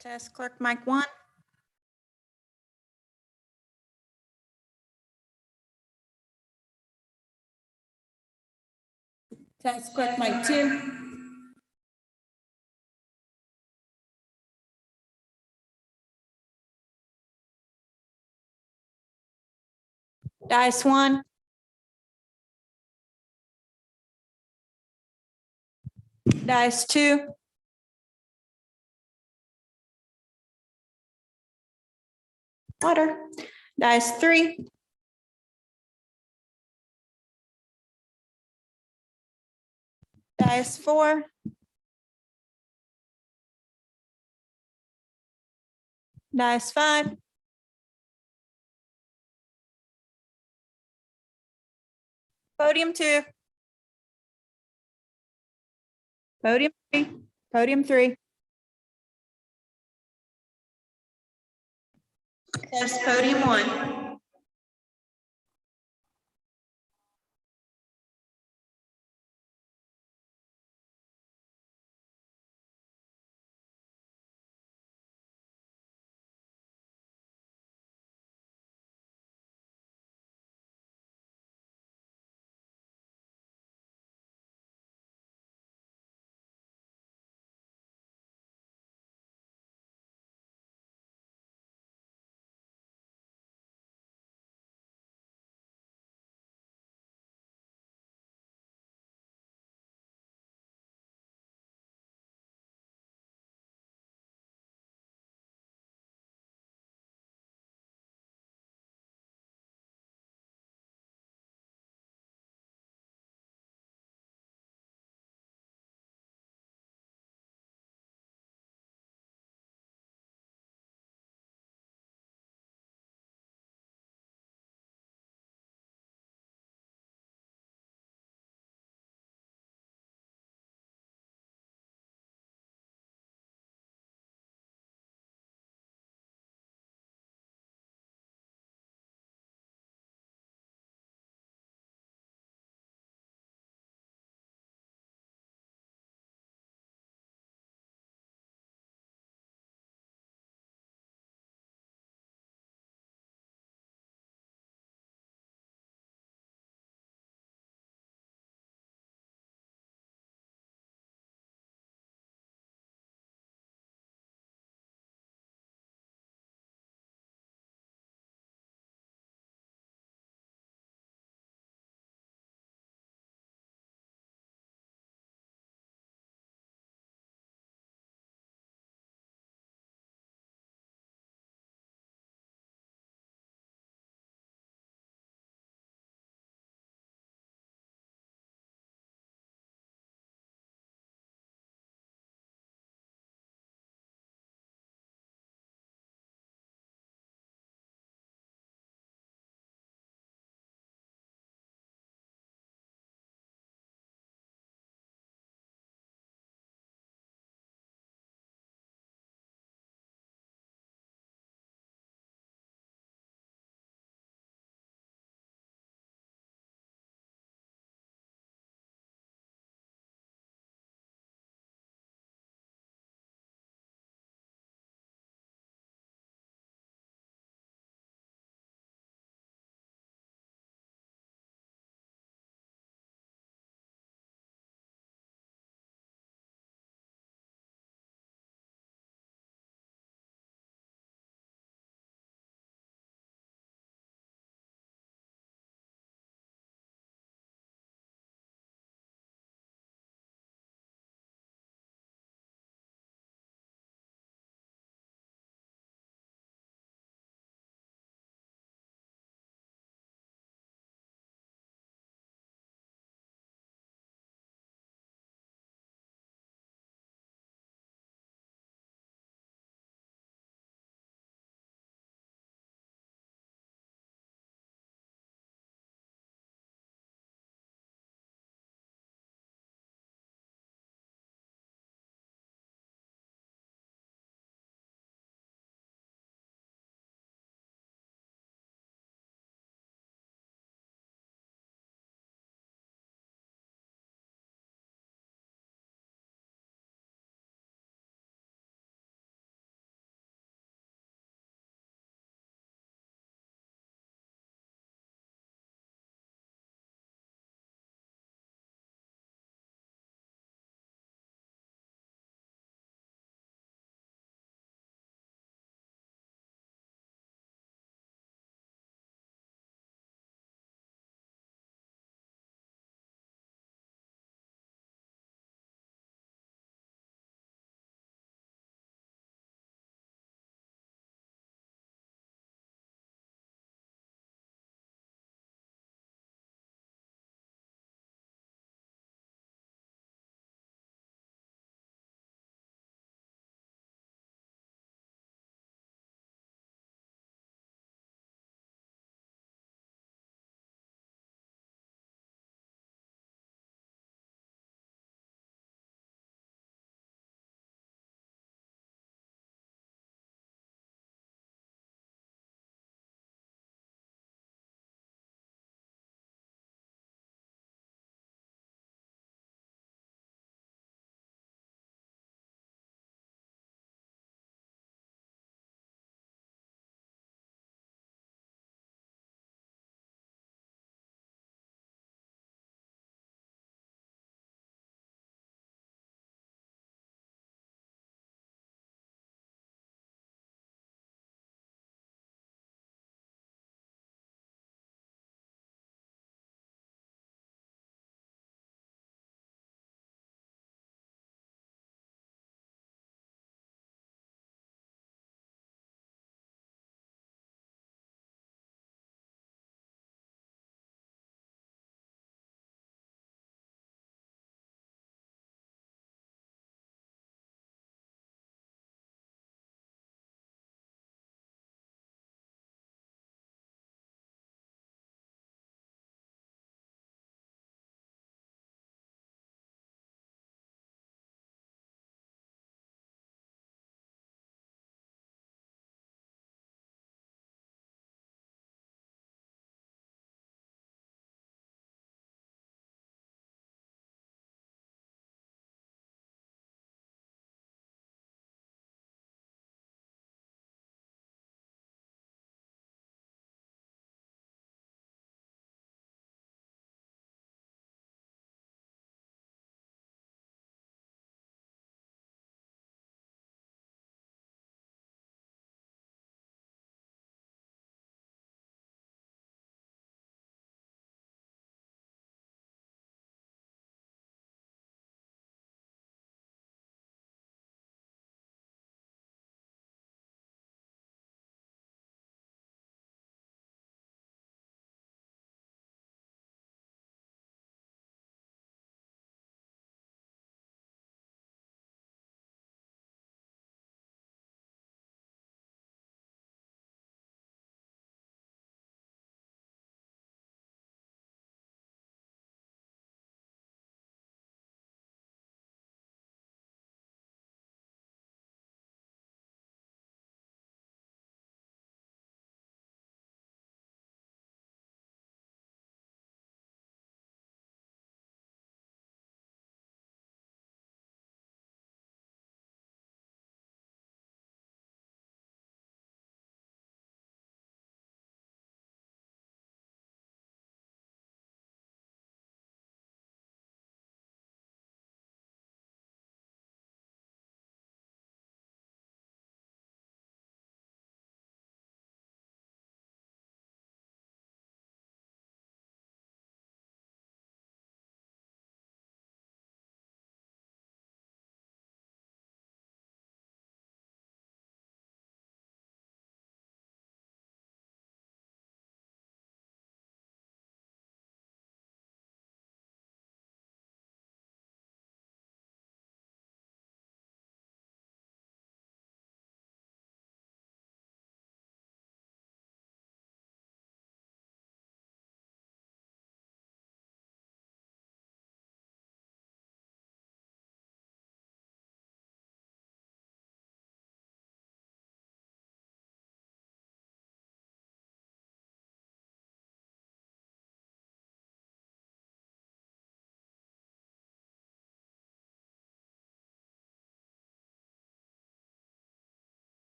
Test clerk mic 1. Test clerk mic 2. Dice 1. Dice 2. Water. Dice 3. Dice 4. Dice 5. Podium 2. Podium 3. Podium 3. Test podium 1.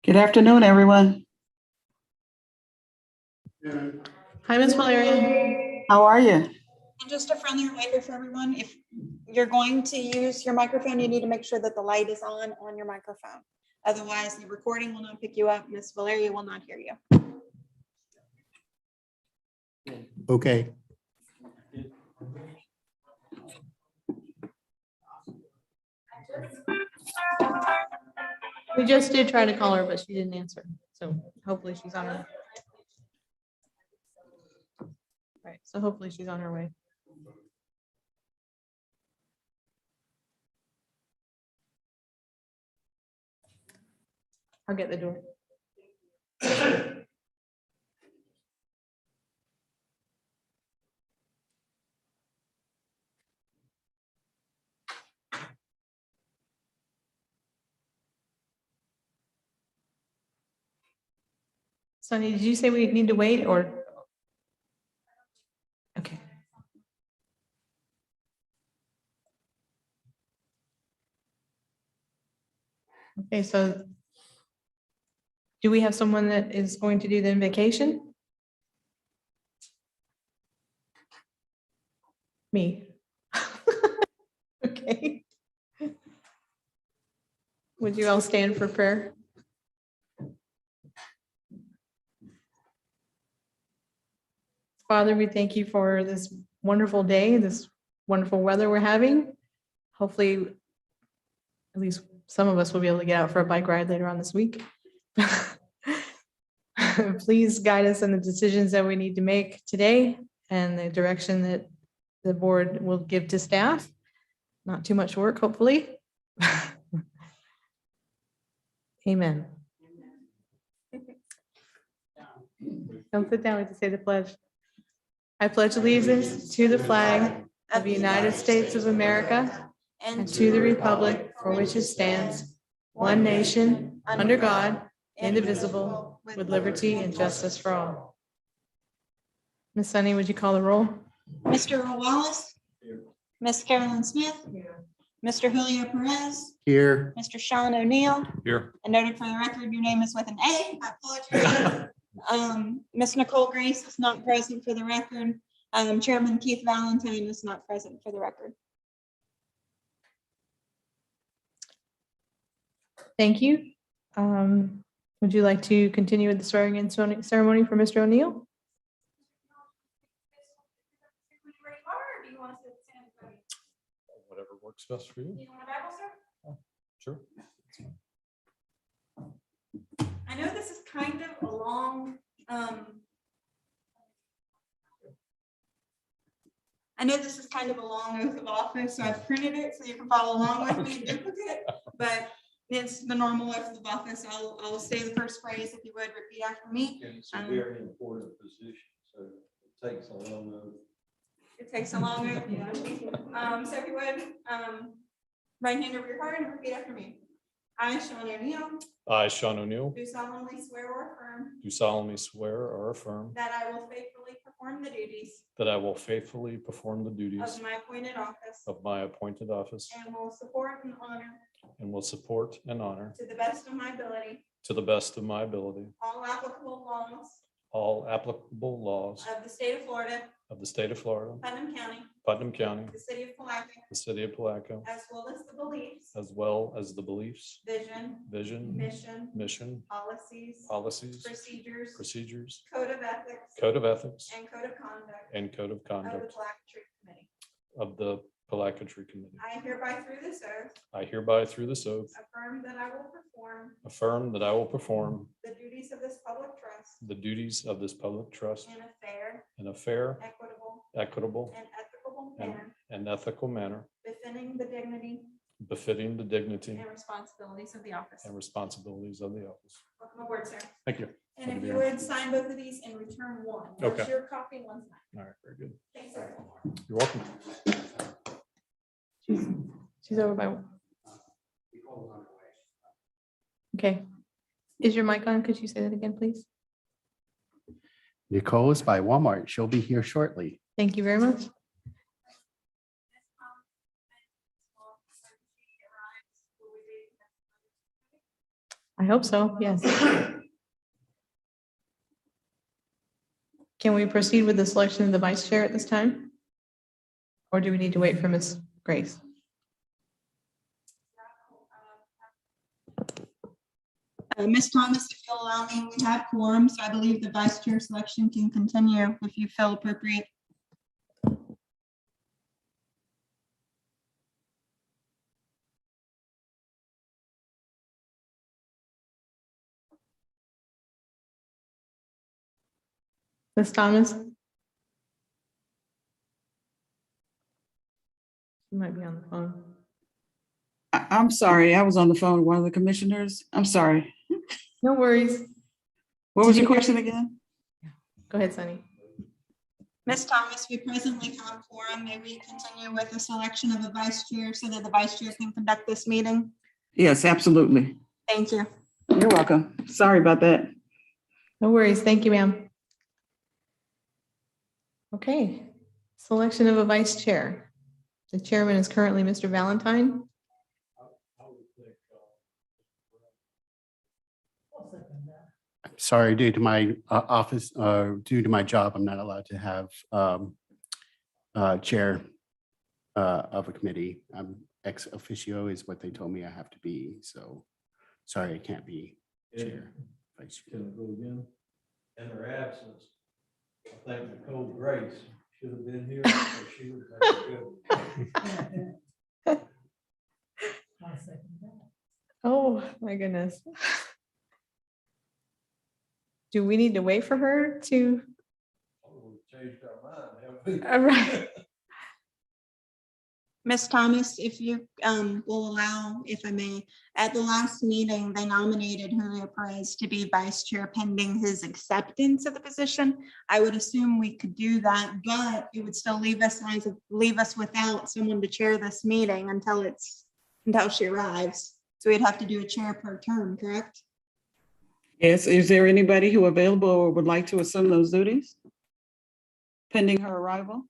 Good afternoon, everyone. Hi, Ms. Valeria. How are you? And just a friendly reminder for everyone, if you're going to use your microphone, you need to make sure that the light is on your microphone. Otherwise, the recording will not pick you up. Miss Valeria will not hear you. Okay. We just did try to call her, but she didn't answer. So hopefully she's on her. Right. So hopefully she's on her way. I'll get the door. Sonny, did you say we need to wait or? Okay. Okay, so do we have someone that is going to do the invocation? Me. Okay. Would you all stand for prayer? Father, we thank you for this wonderful day, this wonderful weather we're having. Hopefully, at least some of us will be able to get out for a bike ride later on this week. Please guide us in the decisions that we need to make today and the direction that the board will give to staff. Not too much work, hopefully. Amen. Don't sit down, we have to say the pledge. I pledge allegiance to the flag of the United States of America and to the republic for which it stands, one nation, under God, indivisible, with liberty and justice for all. Ms. Sunny, would you call the roll? Mr. Earl Wallace. Miss Carolyn Smith. Mr. Julio Perez. Here. Mr. Sean O'Neill. Here. And noted for the record, your name is with an A. I apologize. Miss Nicole Grace is not present for the record. Chairman Keith Valentine is not present for the record. Thank you. Would you like to continue with the swearing in ceremony for Mr. O'Neill? Whatever works best for you. Sure. I know this is kind of a long, oath of office, so I've printed it so you can follow along with me in duplicate, but it's the normal oath of office. I'll say the first phrase if you would repeat after me. It's a very important position, so it takes a long oath. It takes a long oath, yeah. So if you would, right hand over your heart and repeat after me. I, Sean O'Neill, I, Sean O'Neill, do solemnly swear or affirm do solemnly swear or affirm that I will faithfully perform the duties that I will faithfully perform the duties of my appointed office of my appointed office and will support and honor and will support and honor to the best of my ability to the best of my ability all applicable laws all applicable laws of the state of Florida, of the state of Florida, Putnam County, the city of Palatka, city of Palatka, as well as the beliefs, as well as the beliefs, vision, vision, mission, policies, policies, procedures, procedures, code of ethics, code of ethics, and code of conduct and code of of the conduct Palatka Tree Committee. of the Palatka Tree Committee. I hereby through this oath I hereby through this oath affirm that I will perform the duties of this public trust the duties of this public trust in a fair, equitable, equitable, and ethical manner and ethical manner befitting the dignity befitting the dignity and responsibilities of the office. and responsibilities of the office. Welcome aboard, sir. Thank you. And if you would sign both of these and return one. One's Okay. your copy, one's mine. All right, very good. Thanks, sir. You're welcome. She's over by. Okay. Is your mic on? Could you say that again, please? Nicole is by Walmart. She'll be here shortly. Thank you very much. I hope so, yes. Can we proceed with the selection of the vice chair at this time? Or do we need to wait for Ms. Grace? Ms. Thomas, if you'll allow me, we have quorum, so I believe the vice chair selection can continue if you feel appropriate. Ms. Thomas? She might be on the phone. I'm sorry, I was on the phone with one of the commissioners. I'm sorry. No worries. What was Did your you- question again? Go ahead, Sunny. Ms. Thomas, we presently have quorum. May we continue with the selection of a vice chair so that the vice chair can conduct this meeting? Yes, absolutely. Thank you. You're welcome. Sorry about that. No worries. Thank you, ma'am. Okay, selection of a vice chair. The chairman is currently Mr. Valentine. Sorry, due to my office, due to my job, I'm not allowed to have chair of a committee. I'm ex officio is what they told me I have to be. So sorry, I can't be chair. Vice chair. Can it go again? In her absence, I think Nicole Grace should have been here, or she would have been good. Oh, my goodness. Do we need to wait for her to? Oh, we've changed our mind, haven't we? All right. Ms. Thomas, if you will allow, if I may, at the last meeting, they nominated Julio Perez to be vice chair pending his acceptance of the position. I would assume we could do that, but it would still leave us without someone to chair this meeting until she arrives. So we'd have to do a chair per term, correct? Yes, is there anybody who available or would like to assume those duties? Pending her arrival?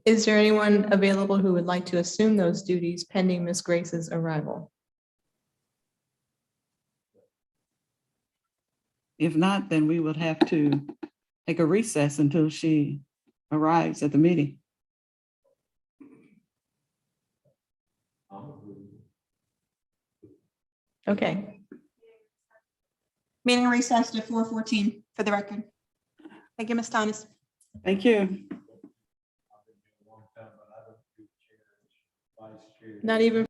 Is there anyone available who would like to assume those duties pending Ms. Grace's arrival? If not, then we would have to take a recess until she arrives at the meeting. Okay, Meeting recessed at 4:14 for the record. Thank you, Ms. Thomas. Thank you. I've been here a long time, but I don't do chair, vice chair. not even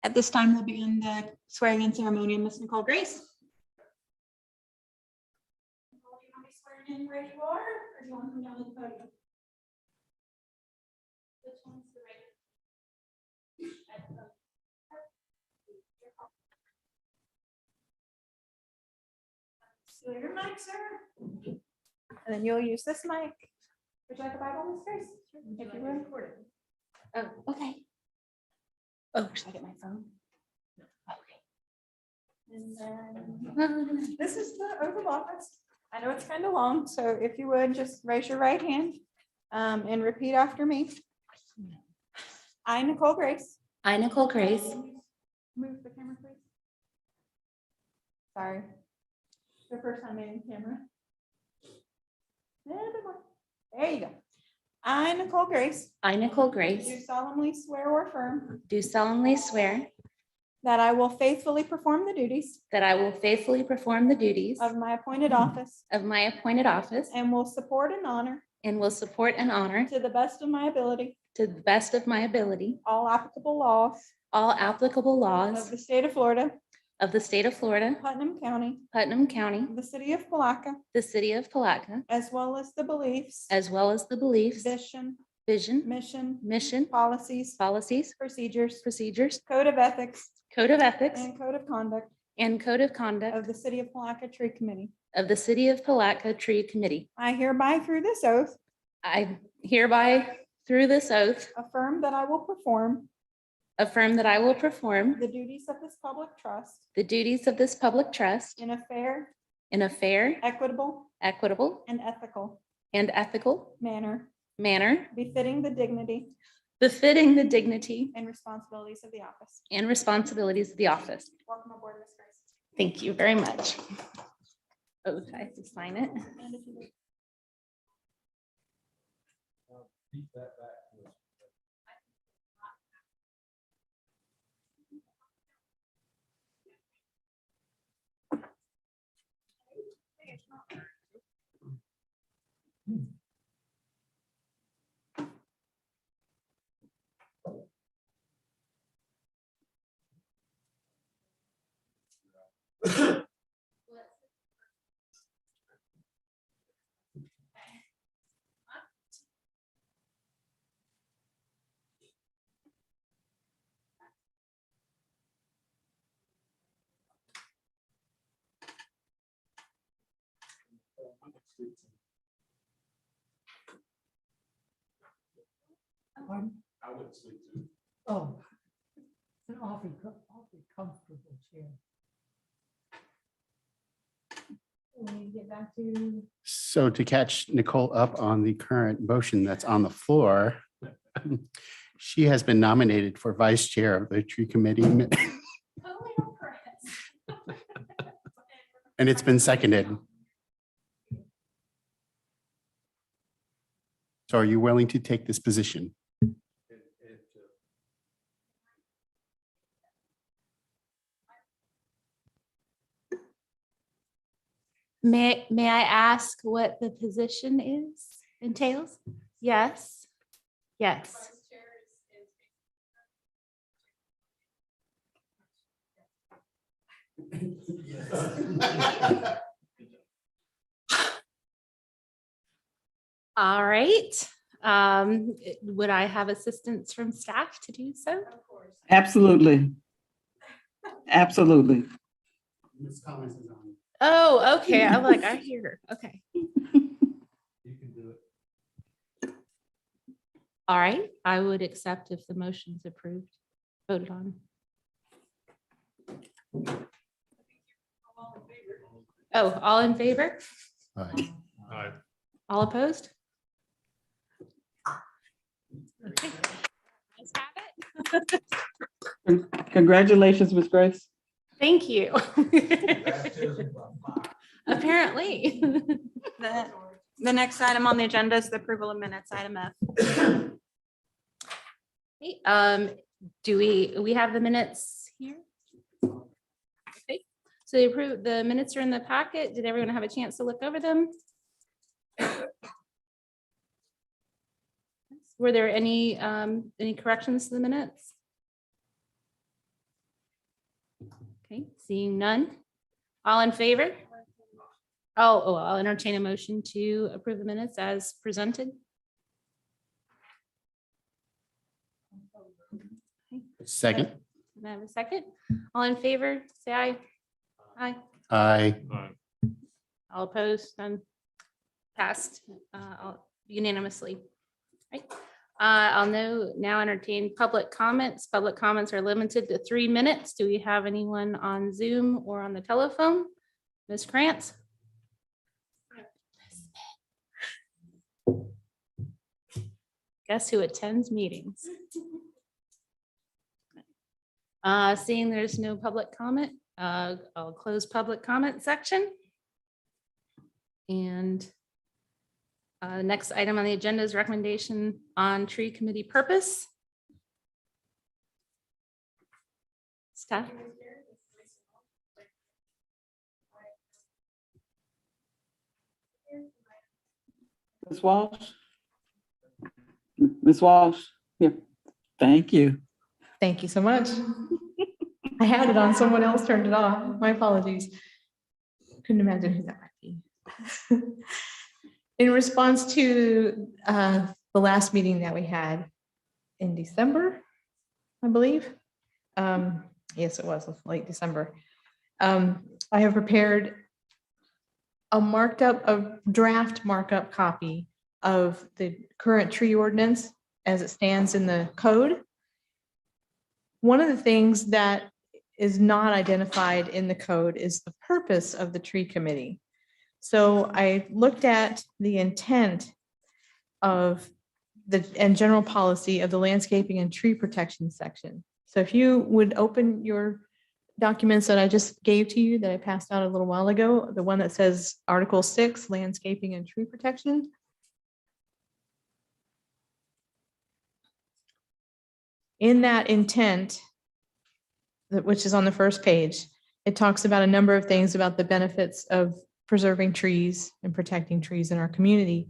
At this time, we'll begin the swearing in ceremony of Ms. Nicole Grace. Swearing in where you are, or do you want to come down to the podium? Which one's the right? So your mic, sir. And then you'll use this mic. Would you like a Bible, Ms. Grace? If you would. Oh, okay. Oh, should I get my phone? Okay. And then this is the oath of office. I know it's kind of long, so if you would just raise your right hand and repeat after me. I, Nicole Grace. I, Nicole Grace, Move the camera, please. Sorry. The first time in camera. A little bit more. There you go. I, Nicole Grace, I, Nicole do Grace, solemnly swear or affirm do solemnly swear that I will faithfully perform the duties that I will faithfully perform the duties of my appointed office of my appointed office and will support and honor and will support and honor to the best of my ability to the best of my ability all applicable laws all applicable of laws the state of Florida, of the state of Florida, Putnam County, Putnam County, the city of Palatka, the city of Palatka, as well as the beliefs, as well as the beliefs, vision, vision, mission, mission, policies, policies, procedures, procedures, code of ethics, code of ethics, and code of conduct and code of conduct of the city of Palatka Tree Committee. of the city of Palatka Tree Committee. I hereby, through this oath, I hereby, through this oath, affirm that I will perform affirm that I will perform the duties of this public trust the duties of this public trust in a fair, in a fair, equitable, equitable, and ethical and ethical manner manner befitting the dignity befitting the dignity and responsibilities of the office. and responsibilities of the office. Welcome aboard, Ms. Grace. Thank you very much. Oath, I have to sign it. And if you would- Beat that back to us. I would sleep too. Oh, it's an awfully comfortable chair. When you get back to So to catch Nicole up on the current motion that's on the floor, she has been nominated for vice chair of the tree committee. And it's been seconded. So are you willing to take this position? May I ask what the position is, entails? Yes. Yes. All right. Would I have assistance from staff to do so? Absolutely. Absolutely. Ms. Thomas is on. Oh, okay. I'm like, I hear her. Okay. You can do it. All right. I would accept if the motion's approved, voted on. Oh, all in favor? Aye. All opposed? Okay. Let's have it. Congratulations, Ms. Grace. Thank you. Baptism by fire. Apparently. the next item on the agenda is the approval of minutes, item F. Okay, do we have the minutes here? Okay, so the minutes are in the packet. Did everyone have a chance to look over them? Were there any corrections to the minutes? Okay, seeing none. All in favor? Oh, I'll entertain a motion to approve the minutes as presented. Second, Can I have a second? All in favor, say aye. Aye. I, All opposed, none. Passed unanimously. Right. I'll now entertain public comments. Public comments are limited to 3 minutes. Do we have anyone on Zoom or on the telephone? Ms. Krantz? Guess who attends meetings? Seeing there's no public comment, I'll close public comment section. And the next item on the agenda is recommendation on tree committee purpose. Staff? Ms. Walsh? Ms. Walsh? Yeah, thank you. Thank you so much. I had it on, someone else turned it off. My apologies. Couldn't imagine who that might be. In response to the last meeting that we had in December, I believe. Yes, it was late December. I have prepared a draft markup copy of the current tree ordinance as it stands in the code. One of the things that is not identified in the code is the purpose of the tree committee. So I looked at the intent of and general policy of the landscaping and tree protection section. So if you would open your documents that I just gave to you that I passed out a little while ago, the one that says Article 6, landscaping and tree protection. In that intent, which is on the first page, it talks about a number of things about the benefits of preserving trees and protecting trees in our community.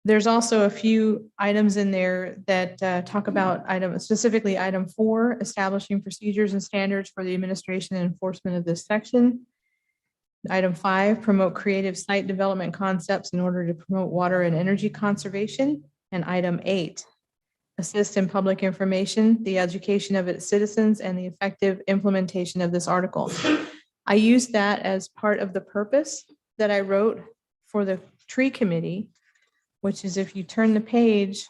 There's also a few items in there that talk about specifically item 4, establishing procedures and standards for the administration and enforcement of this section. Item 5, promote creative site development concepts in order to promote water and energy conservation. And item 8, assist in public information, the education of its citizens, and the effective implementation of this article. I used that as part of the purpose that I wrote for the tree committee, which is if you turn the page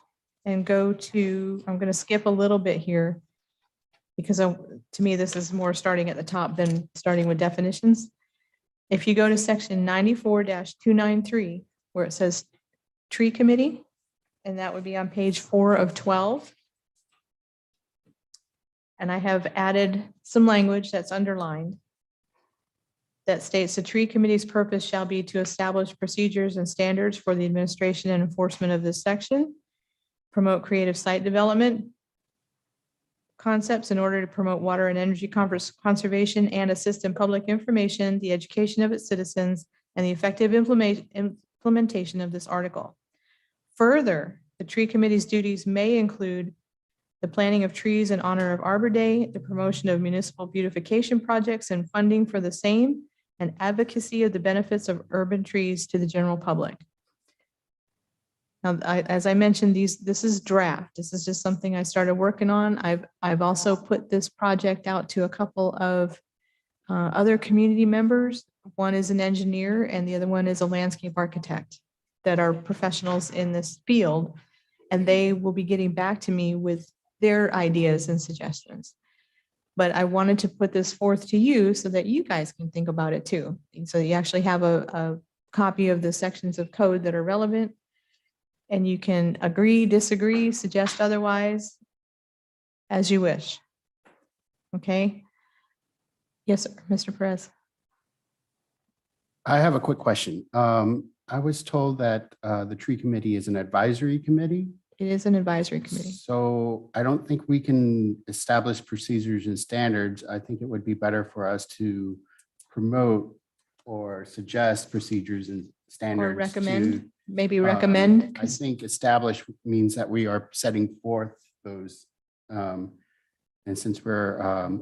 and go to, I'm going to skip a little bit here because to me, this is more starting at the top than starting with definitions. If you go to section 94-293, where it says tree committee, and that would be on page 4 of 12. And I have added some language that's underlined that states the tree committee's purpose shall be to establish procedures and standards for the administration and enforcement of this section, promote creative site development concepts in order to promote water and energy conservation, and assist in public information, the education of its citizens, and the effective implementation of this article. Further, the tree committee's duties may include the planting of trees in honor of Arbor Day, the promotion of municipal beautification projects and funding for the same, and advocacy of the benefits of urban trees to the general public. Now, as I mentioned, this is draft. This is just something I started working on. I've also put this project out to a couple of other community members. One is an engineer and the other one is a landscape architect that are professionals in this field. And they will be getting back to me with their ideas and suggestions. But I wanted to put this forth to you so that you guys can think about it too. And so you actually have a copy of the sections of code that are relevant. And you can agree, disagree, suggest otherwise, as you wish. Okay? Yes, sir, Mr. Perez. I have a quick question. I was told that the tree committee is an advisory committee. It is an advisory committee. So I don't think we can establish procedures and standards. I think it would be better for us to promote or suggest procedures and standards. Or recommend, to, maybe recommend. I think establish means that we are setting forth those And since we're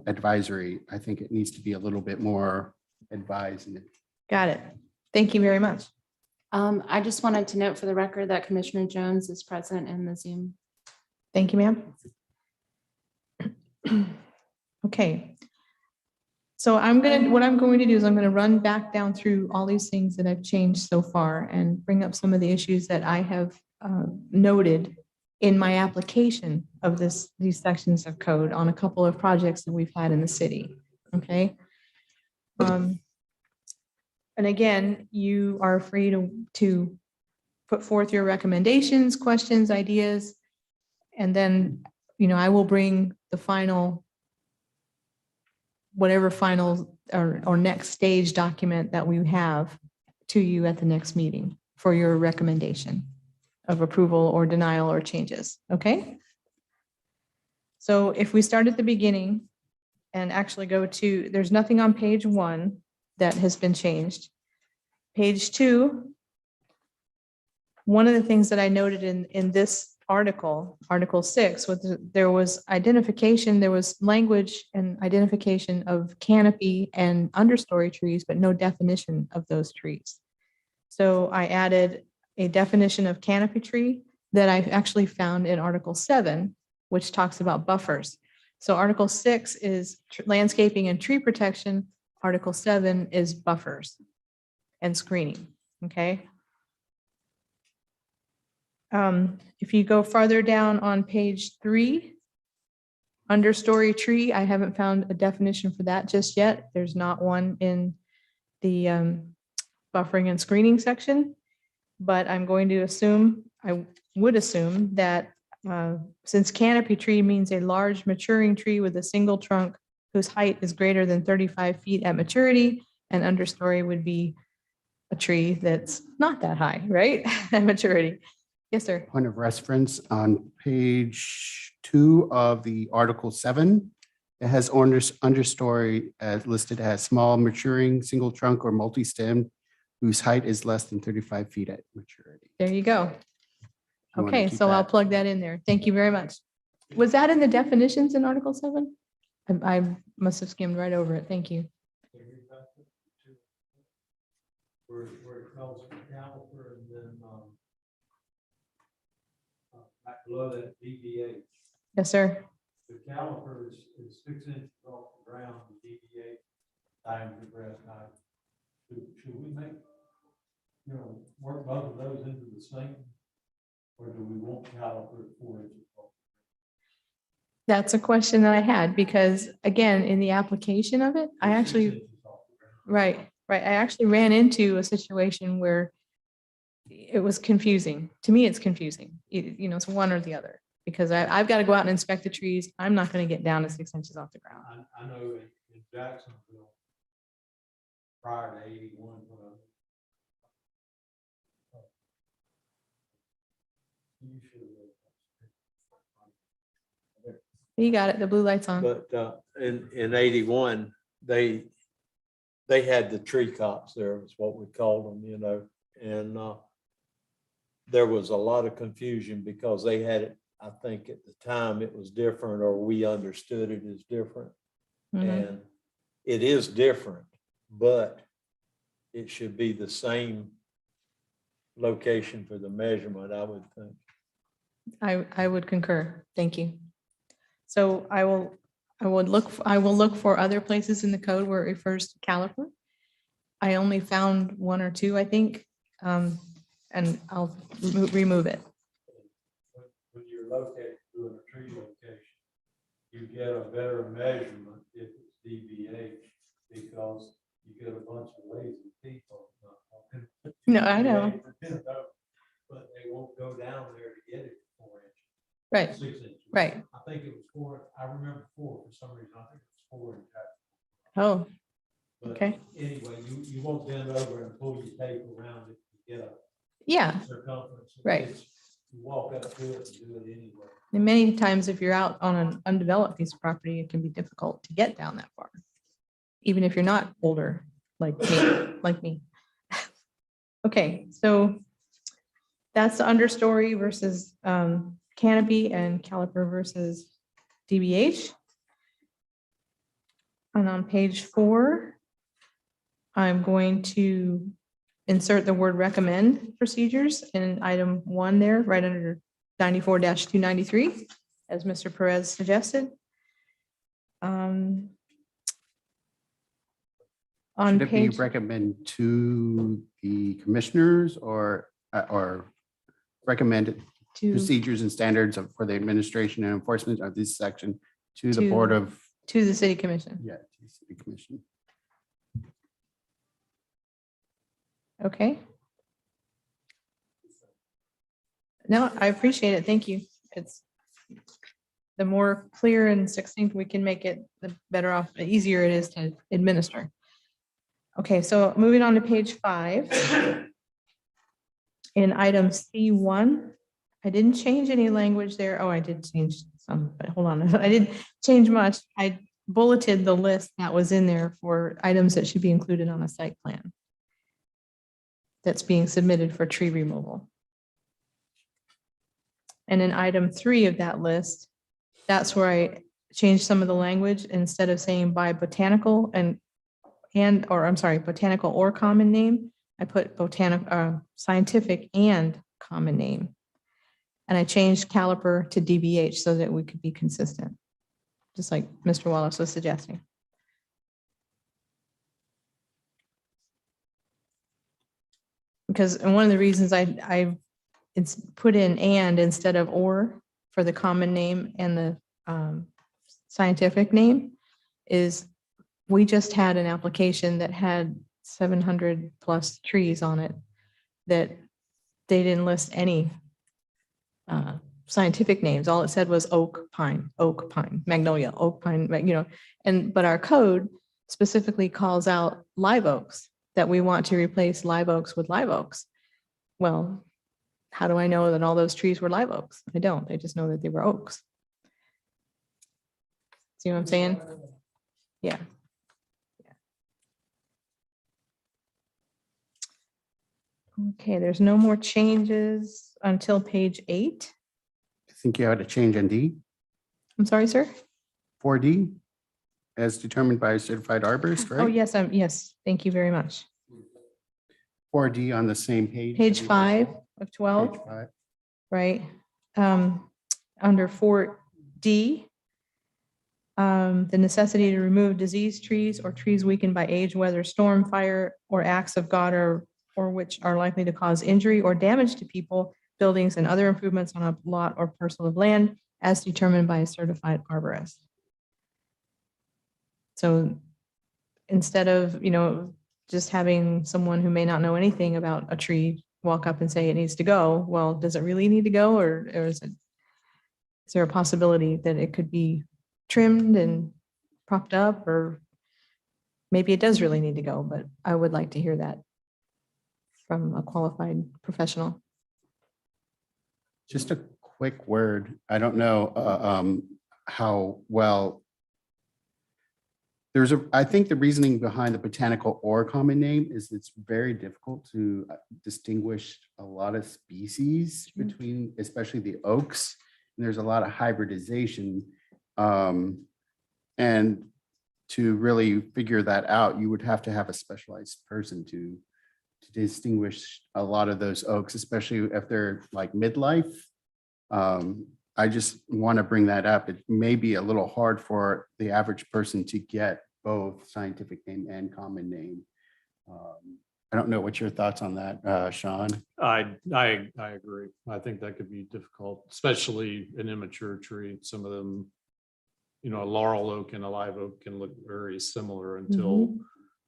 advisory, I think it needs to be a little bit more advised. Got it. Thank you very much. I just wanted to note for the record that Commissioner Jones is present in the Zoom. Thank you, ma'am. Okay. So what I'm going to do is I'm going to run back down through all these things that I've changed so far and bring up some of the issues that I have noted in my application of these sections of code on a couple of projects that we've had in the city. Okay. And again, you are free to put forth your recommendations, questions, ideas, and then, I will bring the final, whatever final or next stage document that we have to you at the next meeting for your recommendation of approval or denial or changes. Okay. So if we start at the beginning and actually go to, there's nothing on page 1 that has been changed. Page 2, one of the things that I noted in this article, Article 6, there was identification, there was language and identification of canopy and understory trees, but no definition of those trees. So I added a definition of canopy tree that I actually found in Article 7, which talks about buffers. So Article 6 is landscaping and tree protection. Article 7 is buffers and screening, okay? If you go farther down on page 3, understory tree, I haven't found a definition for that just yet. There's not one in the buffering and screening section, but I'm going to assume, I would assume that since canopy tree means a large maturing tree with a single trunk whose height is greater than 35 feet at maturity, and understory would be a tree that's not that high, right? At maturity. Yes, sir. Point of reference on page 2 of the Article 7. It has understory listed as small maturing single trunk or multi-stem whose height is less than 35 feet at maturity. There you go. You wanna Okay, keep so I'll that? plug that in there. Thank you very much. Was that in the definitions in Article 7? I must have skimmed right over it. Thank you. Where it calls for caliper and then back below that DBH. Yes, sir. The caliper is 6 inches off the ground, the DBH diameter grass height. Should we make, work both of those into the same? Or do we want caliper at 4 inches off? That's a question that I had because again, in the application of it, I 6 actually, inches off the ground. right. I actually ran into a situation where it was confusing. To me, it's confusing. It's one or the other because I've got to go out and inspect the trees. I'm not going to get down to 6 inches off the ground. I know in Jacksonville, prior to 81, you should You got it. The blue light's on. But in 81, they had the tree cops there, is what we called them, and there was a lot of confusion because they had it, I think at the time it was different or we understood it as different. Mhm. And it is different, but it should be the same location for the measurement, I would think. I would concur. Thank you. So I will look for other places in the code where it refers to caliper. I only found 1 or 2, I think, and I'll remove it. When you're doing a tree location, you get a better measurement if it's DBH because you get a bunch of lazy people. No, I know. But they won't go down there to get it 4 inches. Right, 6 inches. right. I think it was 4. I remember 4 for some reason. I think it was 4 in fact. Oh, But okay. anyway, you won't bend over and pull your tape around it to get a Yeah. circumference. Right. You walk up to it and do it anyway. And many times if you're out on an undeveloped piece of property, it can be difficult to get down that far. Even if you're not older, like me. Okay, so that's the understory versus canopy and caliper versus DBH. And on page 4, I'm going to insert the word recommend procedures in item 1 there, right under 94-293, as Mr. Perez suggested. On Should it be page, recommend to the commissioners or recommended to procedures and standards for the administration and enforcement of this section to the Board of, the city commission. yeah, to the city commission. Okay. No, I appreciate it. Thank you. It's the more clear and succinct we can make it, the better off, the easier it is to administer. Okay, so moving on to page 5. In item C1, I didn't change any language there. Oh, I did change some, but hold on. I didn't change much. I bulleted the list that was in there for items that should be included on a site plan that's being submitted for tree removal. And in item 3 of that list, that's where I changed some of the language. Instead of saying by botanical botanical or common name, I put scientific and common name. And I changed caliper to DBH so that we could be consistent, just like Mr. Wallace was suggesting. Because one of the reasons it's put in and instead of or for the common name and the scientific name is we just had an application that had 700 plus trees on it that they didn't list any scientific names. All it said was oak, pine, magnolia, oak, pine, but our code specifically calls out live oaks, that we want to replace live oaks with live oaks. Well, how do I know that all those trees were live oaks? I don't. I just know that they were oaks. See what I'm saying? Yeah. Okay, there's no more changes until page 8. I think you had a change on D, I'm sorry, sir. 4D, as determined by a certified arborist, right? Oh, yes, yes. Thank you very much. 4D on the same page. Page 5 of 12. Page 5. Right? Under 4D, the necessity to remove diseased trees or trees weakened by age, weather, storm, fire, or acts of God, or which are likely to cause injury or damage to people, buildings, and other improvements on a lot or parcel of land as determined by a certified arborist. So instead of, just having someone who may not know anything about a tree walk up and say it needs to go, well, does it really need to go, or is there a possibility that it could be trimmed and propped up, or maybe it does really need to go? But I would like to hear that from a qualified professional. Just a quick word. I don't know how well. I think the reasoning behind the botanical or common name is it's very difficult to distinguish a lot of species between, especially the oaks. And there's a lot of hybridization. And to really figure that out, you would have to have a specialized person to distinguish a lot of those oaks, especially if they're like midlife. I just want to bring that up. It may be a little hard for the average person to get both scientific name and common name. I don't know what your thoughts on that, Sean. I agree. I think that could be difficult, especially an immature tree. Some of them, a laurel oak and a live oak can look very similar until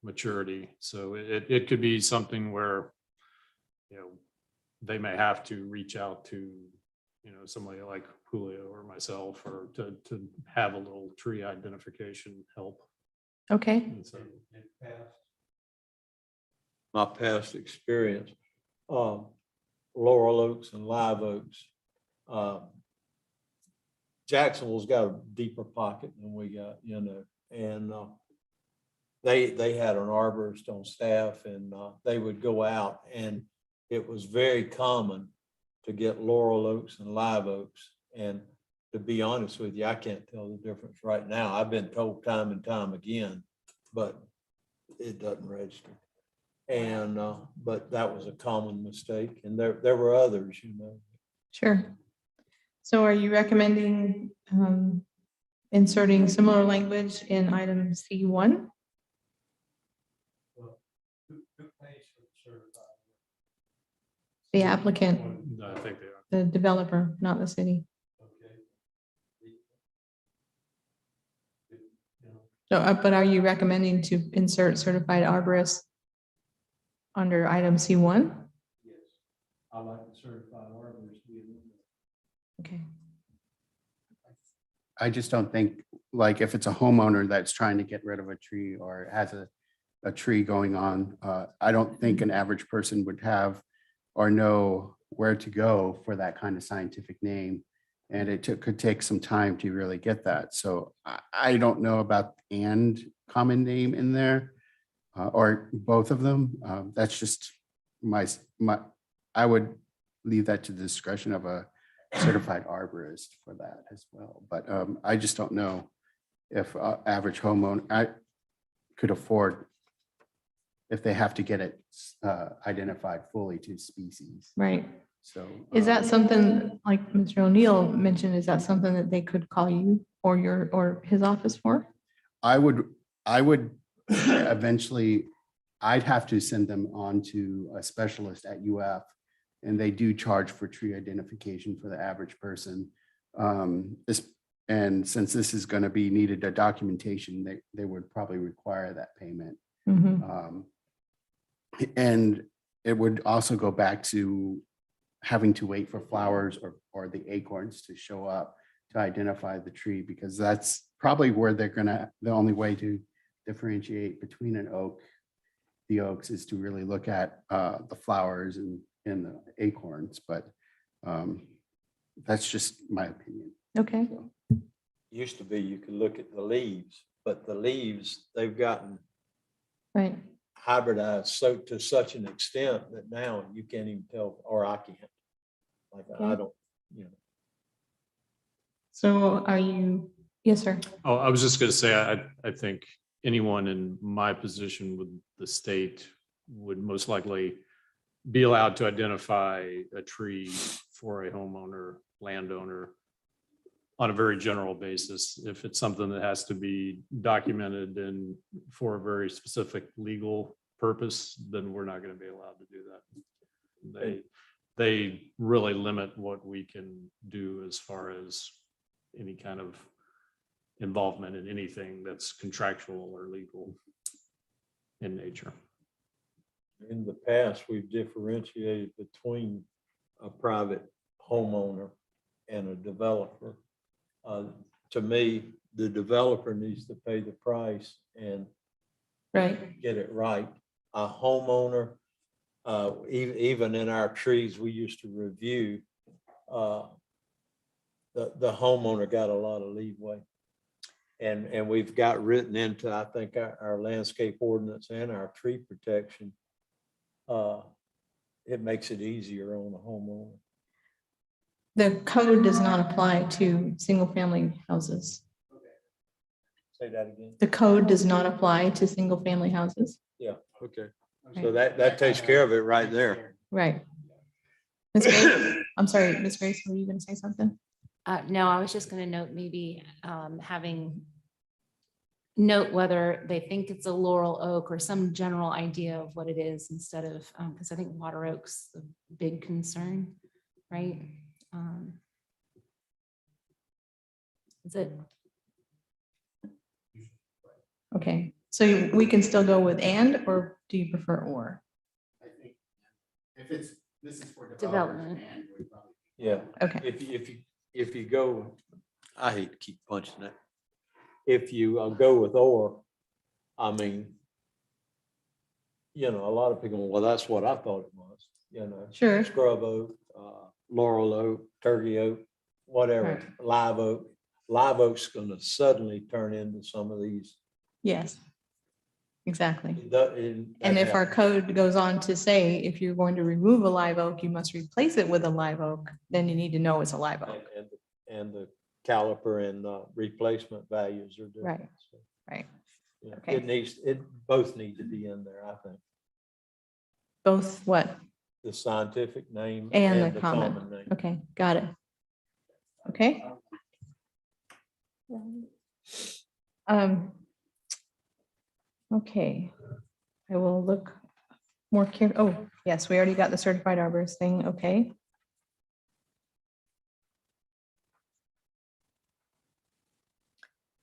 maturity. So it could be something where, they may have to reach out to, somebody like Julio or myself, or to have a little tree identification help. Okay. And so, my past experience, laurel oaks and live oaks, Jacksonville's got a deeper pocket than we got, and they had an arborist on staff, and they would go out, and it was very common to get laurel oaks and live oaks, and to be honest with you, I can't tell the difference right now. I've been told time and time again, but it doesn't register. And, but that was a common mistake, and there were others, you know. Sure. So are you recommending inserting similar language in item C1? The applicant, No, I think they are. the developer, not the city. So, but are you recommending to insert certified arborist under item C1? Yes. I like the certified arborist. Okay. I just don't think, like, if it's a homeowner that's trying to get rid of a tree or has a tree going on, I don't think an average person would have or know where to go for that kind of scientific name. And could take some time to really get that. So I don't know about and common name in there or both of them. That's just I would leave that to the discretion of a certified arborist for that as well. But I just don't know if average homeowner could afford if they have to get it identified fully to species. Right. So Is that something, like Mr. O'Neill mentioned, is that something that they could call you or his office for? I would eventually, I'd have to send them on to a specialist at UF, and they do charge for tree identification for the average person. And since this is going to be needed a documentation, they would probably require that payment. Mhm. And it would also go back to having to wait for flowers or the acorns to show up to identify the tree, because that's probably where the only way to differentiate between the oaks is to really look at the flowers and the acorns, but that's just my opinion. Okay. Used to be you could look at the leaves, but the leaves, they've gotten Right. hybridized to such an extent that now you can't even tell, or I can't. Like, I Okay. don't, you know. So are you, yes, sir. Oh, I was just going to say, I think anyone in my position with the state would most likely be allowed to identify a tree for a homeowner, landowner on a very general basis. If it's something that has to be documented and for a very specific legal purpose, then we're not going to be allowed to do that. They really limit what we can do as far as any kind of involvement in anything that's contractual or legal in nature. In the past, we've differentiated between a private homeowner and a developer. To me, the developer needs to pay the price and Right. get it right. A homeowner, even in our trees we used to review, the homeowner got a lot of leeway. And we've got written into, I think, our landscape ordinance and our tree protection. It makes it easier on the homeowner. The code does not apply to single-family houses. Say that again. The code does not apply to single-family houses. Yeah, okay. Right. So that takes care of it right there. Right. Ms. Grace, I'm sorry, Ms. Grace, were you going to say something? No, I was just going to note maybe note whether they think it's a laurel oak or some general idea of what it is instead of, because I think water oak's the big concern, right? Is it? Okay, so we can still go with and, or do you prefer or? I think if this is for Development. Yeah. Okay, If you go, I hate to keep punching it. If you go with or, I mean, you know, a lot of people, well, that's what I thought it was, you know. Sure. Scrub oak, laurel oak, turkey oak, whatever, live oak. Live oak's gonna suddenly turn into some of these. yes, exactly. And And if our code goes on to say, if you're going to remove a live oak, you must replace it with a live oak, then you need to know it's a live oak. And the caliper and replacement values are different. Right. So, Right. yeah, Okay. both need to be in there, I think. Both what? The scientific name And and the the common. common name. Okay, got it. Okay. Okay, I will look more oh, yes, we already got the certified arborist thing, okay.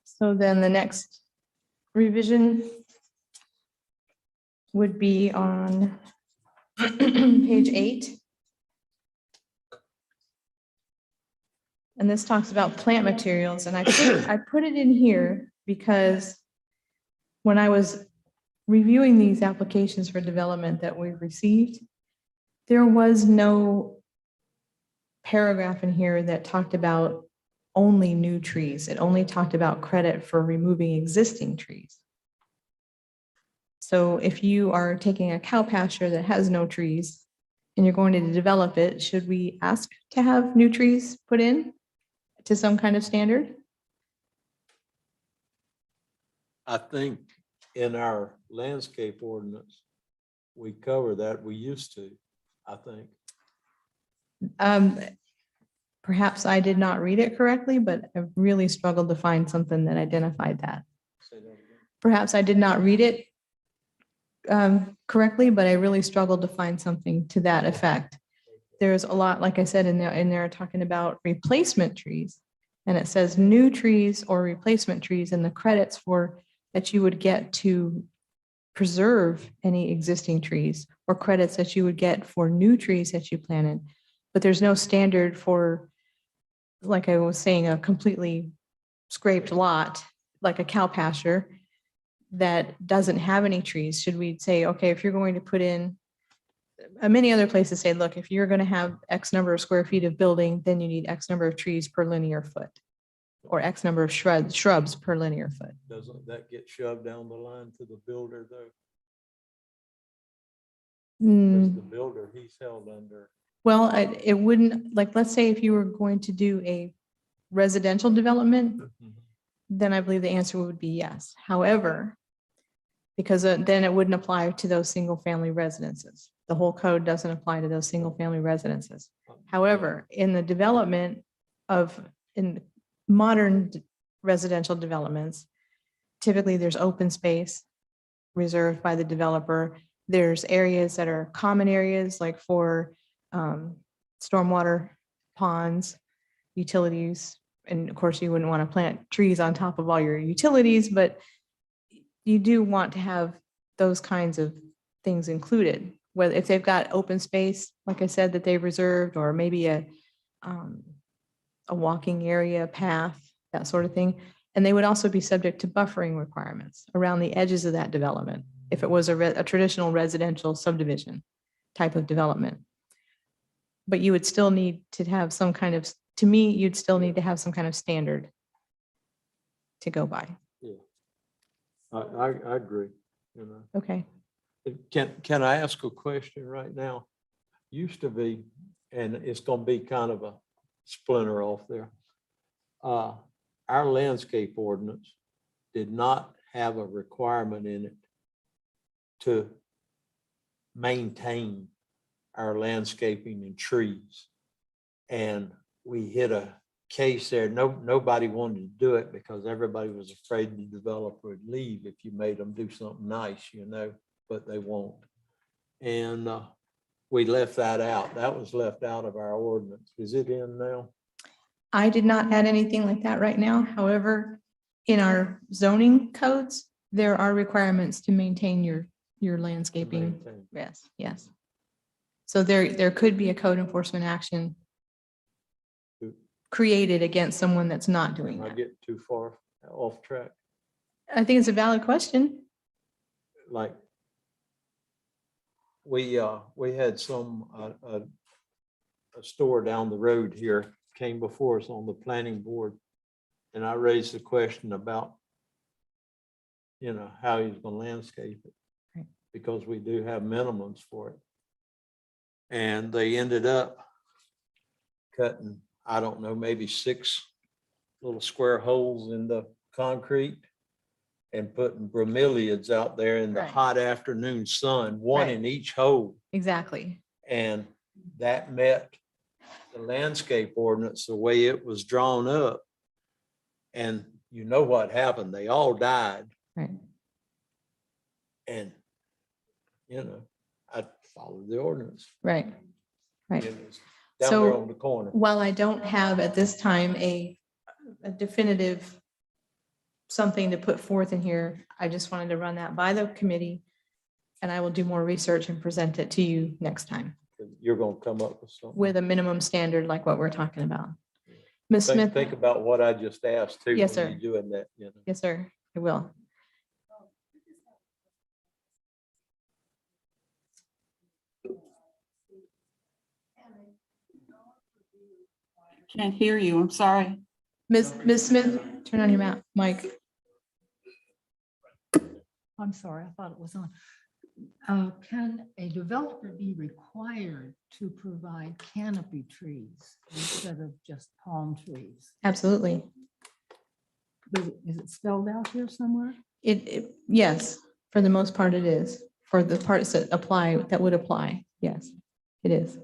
So then the next revision would be on page 8. And this talks about plant materials, and I put it in here because when I was reviewing these applications for development that we received, there was no paragraph in here that talked about only new trees. It only talked about credit for removing existing trees. So if you are taking a cow pasture that has no trees and you're going to develop it, should we ask to have new trees put in to some kind of standard? I think in our landscape ordinance, we cover that. We used to, I think. Perhaps I did not read it correctly, but I really struggled to find something that identified that. Say that again. Perhaps I did not read it correctly, but I really struggled to find something to that effect. There's a lot, like I said, in there talking about replacement trees. And it says new trees or replacement trees and the credits for that you would get to preserve any existing trees or credits that you would get for new trees that you planted. But there's no standard for, like I was saying, a completely scraped lot, like a cow pasture that doesn't have any trees. Should we say, okay, if you're going to put in, many other places say, look, if you're going to have X number of square feet of building, then you need X number of trees per linear foot or X number of shrubs per linear foot. Doesn't that get shoved down the line to the builder though? Mm, Because the builder, he's held under. Well, it wouldn't, like, let's say if you were going to do a residential development, then I believe the answer would be yes. However, because then it wouldn't apply to those single family residences. The whole code doesn't apply to those single family residences. However, in the development in modern residential developments, typically there's open space reserved by the developer. There's areas that are common areas like for stormwater ponds, utilities. And of course you wouldn't want to plant trees on top of all your utilities, but you do want to have those kinds of things included. Whether if they've got open space, like I said, that they've reserved, or maybe a walking area, path, that sort of thing. And they would also be subject to buffering requirements around the edges of that development if it was a traditional residential subdivision type of development. But you would still need to have some kind of, to me, you'd still need to have some kind of standard to go by. Yeah, I agree, you know. Okay. Can I ask a question right now? Used to be, and it's gonna be kind of a splinter off there. Our landscape ordinance did not have a requirement in it to maintain our landscaping and trees. And we hit a case there. Nobody wanted to do it because everybody was afraid the developer would leave if you made them do something nice, you know, but they won't. And we left that out. That was left out of our ordinance. Is it in now? I did not add anything like that right now. However, in our zoning codes, there are requirements to maintain your landscaping. Maintain. Yes, yes. So there could be a code enforcement action created against someone that's not doing I that. get too far off track. I think it's a valid question. Like we had some a store down the road here came before us on the planning board, and I raised the question about, you know, how he's going to landscape it, Right. because we do have minimums for it, and they ended up cutting, I don't know, maybe 6 little square holes in the concrete and putting bromeliads out there in the Right. hot afternoon sun, one Right. in each hole. Exactly. And that met the landscape ordinance, the way it was drawn up. And you know what happened? They all died. Right. And, I followed the ordinance. Right. Right. It was down there So on the corner. while I don't have at this time a definitive something to put forth in here, I just wanted to run that by the committee. And I will do more research and present it to you next time You're gonna come up with something. with a minimum standard like what we're talking about. Ms. Smith? Think about what I just asked too. Yes, when sir. you're doing that, Yes, sir, I will. Can't hear you. I'm sorry. Ms. Smith, turn on your mic. I'm sorry, I thought it was on. Can a developer be required to provide canopy trees instead of just palm trees? Absolutely. Is it spelled out here somewhere? Yes, for the most part it is. For the parts that apply, that would apply. Yes, it is.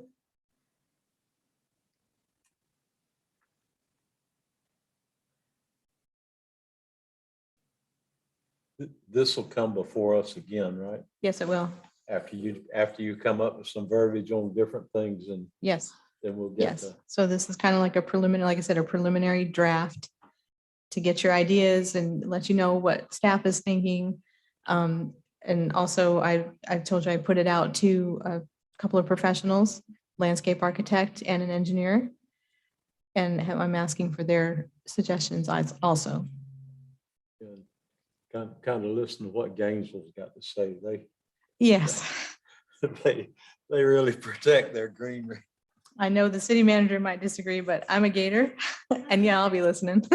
This will come before us again, right? Yes, it will. After you come up with some verbiage on different things, and Yes, then we'll get yes. to. So this is kind of like a preliminary, like I said, a preliminary draft to get your ideas and let you know what staff is thinking. And also I told you I put it out to a couple of professionals, landscape architect and an engineer. And I'm asking for their suggestions also. Kind of listen to what Gainesville's got to say. Yes, They really protect their greenery. I know the city manager might disagree, but I'm a Gator and yeah, I'll be listening.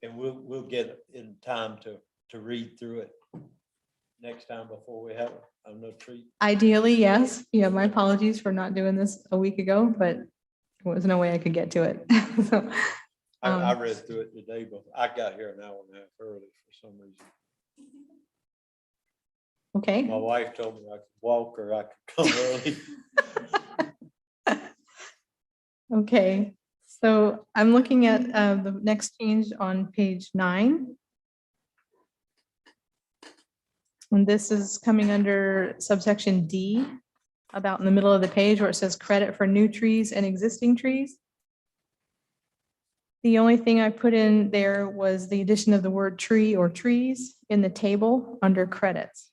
And we'll get it in time to read through it next time before we have no treat. Ideally, yes. Yeah, my apologies for not doing this a week ago, but there was no way I could get to it. So, I read through it today, but I got here an hour and a half early for some reason. okay. My wife told me I could walk or I could come early. Okay, so I'm looking at the next change on page 9. And this is coming under subsection D, about in the middle of the page where it says credit for new trees and existing trees. The only thing I put in there was the addition of the word tree or trees in the table under credits.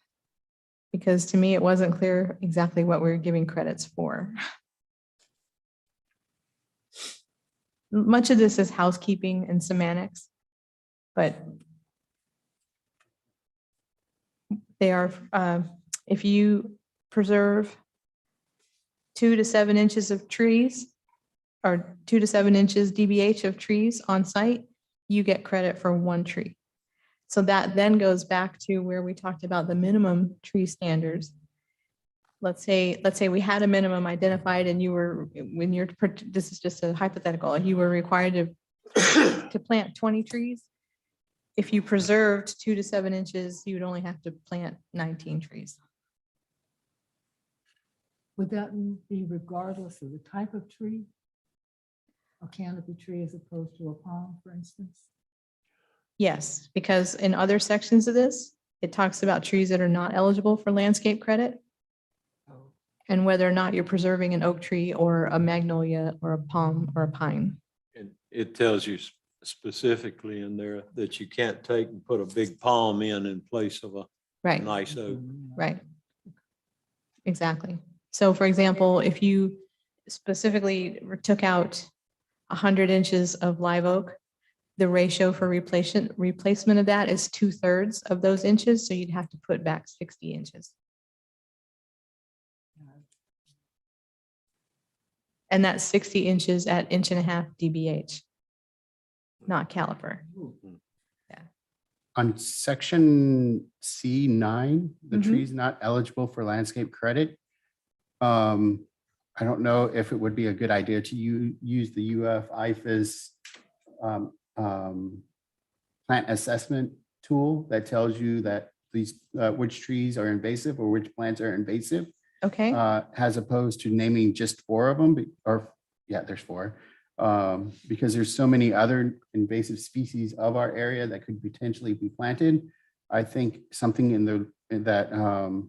Because to me, it wasn't clear exactly what we were giving credits for. Much of this is housekeeping and semantics, but they are, if you preserve 2 to 7 inches of trees or 2 to 7 inches DBH of trees on site, you get credit for 1 tree. So that then goes back to where we talked about the minimum tree standards. Let's say we had a minimum identified and you were, this is just a hypothetical, you were required to plant 20 trees. If you preserved 2 to 7 inches, you would only have to plant 19 trees. Would that be regardless of the type of tree? A canopy tree as opposed to a palm, for instance? Yes, because in other sections of this, it talks about trees that are not eligible for landscape credit and whether or not you're preserving an oak tree or a magnolia or a palm or a pine. And it tells you specifically in there that you can't take and put a big palm in place of a Right, nice oak. right. Exactly. So for example, if you specifically took out 100 inches of live oak, the ratio for replacement of that is 2/3 of those inches. So you'd have to put back 60 inches. And that's 60 inches at 1.5 DBH, not caliper. On section C9, the Mhm. trees not eligible for landscape credit. I don't know if it would be a good idea to use the IFAS plant assessment tool that tells you that these, which trees are invasive or which plants are invasive, Okay, as opposed to naming just 4 of them, or, yeah, there's 4. Because there's so many other invasive species of our area that could potentially be planted. I think something that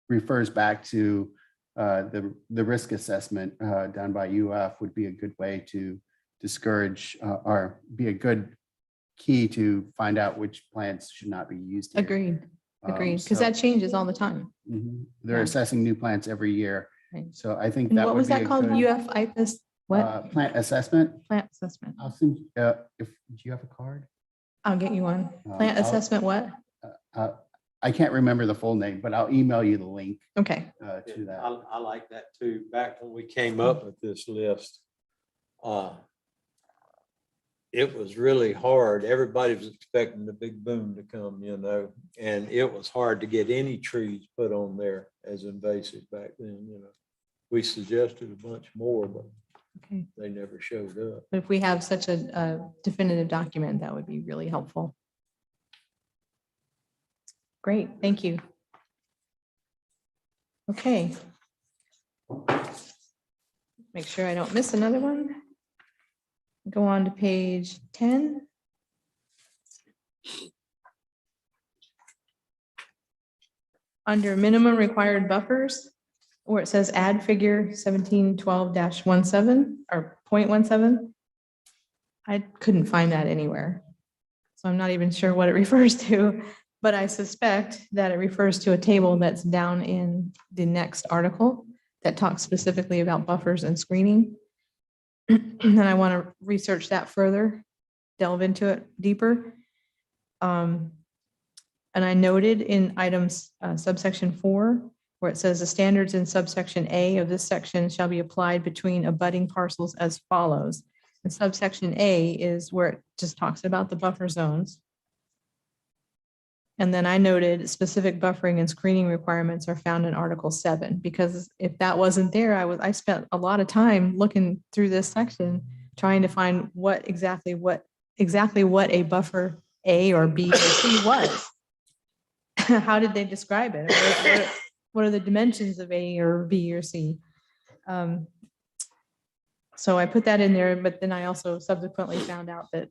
refers back to the risk assessment done by UF would be a good way to discourage or be a good key to find out which plants should not be used here. agreed, agreed, because So- that changes all the time. Mhm. They're Yeah. assessing new plants every year. Right. So I think And that what would was be that a called? good, UF IFAS, what? plant assessment. Plant assessment. I'll send, do you have a card? I'll get you one. Plant I'll- assessment, what? I can't remember the full name, but I'll email you the link Okay, to that. I like that too. Back when we came up with this list, it was really hard. Everybody was expecting the big boom to come, and it was hard to get any trees put on there as invasive back then. We suggested a bunch more, but okay. they never showed up. But if we have such a definitive document, that would be really helpful. Great, thank you. Okay. Make sure I don't miss another one. Go on to page 10. Under minimum required buffers, where it says add figure 1712-17 or 0.17. I couldn't find that anywhere. So I'm not even sure what it refers to, but I suspect that it refers to a table that's down in the next article that talks specifically about buffers and screening. And I want to research that further, delve into it deeper. And I noted in items subsection 4, where it says the standards in subsection A of this section shall be applied between abutting parcels as follows. And subsection A is where it just talks about the buffer zones. And then I noted specific buffering and screening requirements are found in Article 7, because if that wasn't there, I spent a lot of time looking through this section, trying to find exactly what a buffer A or B or C was. How did they describe it? What are the dimensions of A or B or C? So I put that in there, but then I also subsequently found out that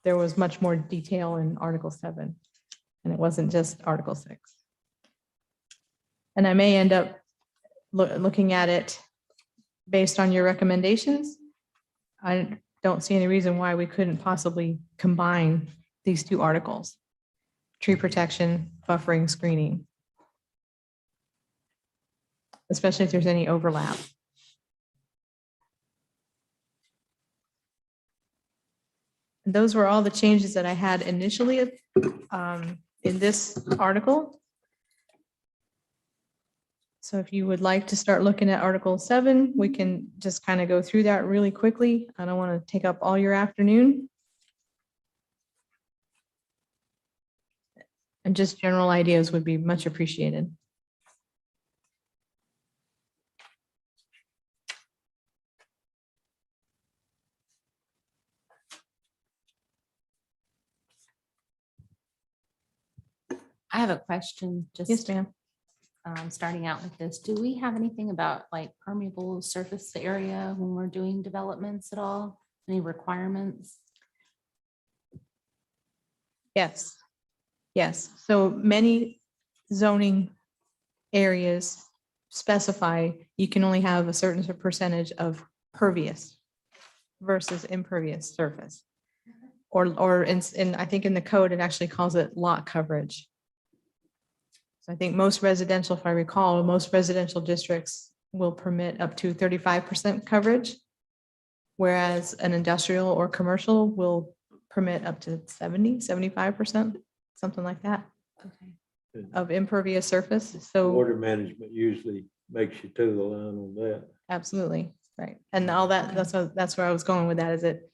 there was much more detail in Article 7, and it wasn't just Article 6. And I may end up looking at it based on your recommendations. I don't see any reason why we couldn't possibly combine these 2 articles: tree protection, buffering, screening, especially if there's any overlap. And those were all the changes that I had initially in this article. So if you would like to start looking at Article 7, we can just kind of go through that really quickly. I don't want to take up all your afternoon. And just general ideas would be much appreciated. I have a question, just. Yes, ma'am. Starting out with this, do we have anything about like permeable surface area when we're doing developments at all? Any requirements? Yes. Yes. So many zoning areas specify you can only have a certain percentage of pervious versus impervious surface. Or in I think in the code, it actually calls it lot coverage. So I think most residential, if I recall, most residential districts will permit up to 35% coverage, whereas an industrial or commercial will permit up to 75%, something like that, Okay. of impervious surface. So Water management usually makes you toe the line on that. absolutely, right. And all that, that's where I was going with that, is that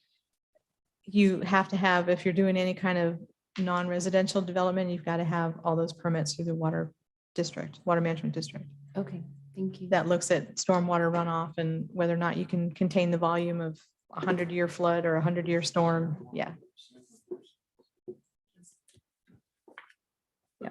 you have to have, if you're doing any kind of non-residential development, you've got to have all those permits through the water management district. Okay, Thank you. That looks at stormwater runoff and whether or not you can contain the volume of a 100-year flood or a 100-year storm. Yeah. Yeah.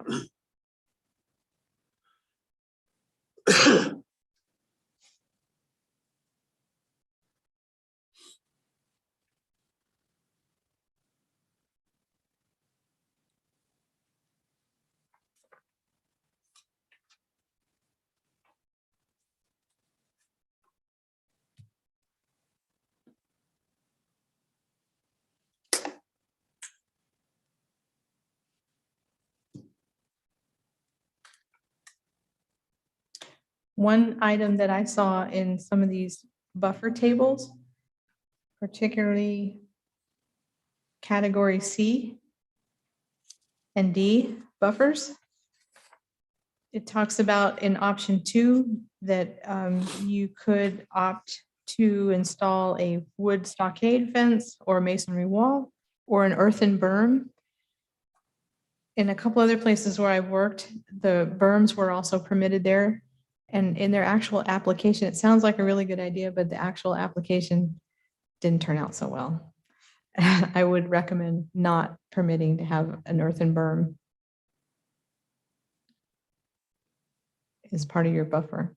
One item that I saw in some of these buffer tables, particularly category C and D buffers. It talks about in option 2 that you could opt to install a wood stockade fence or masonry wall or an earthen berm. In a couple other places where I've worked, the berms were also permitted there. And in their actual application, it sounds like a really good idea, but the actual application didn't turn out so well. I would recommend not permitting to have an earthen berm as part of your buffer.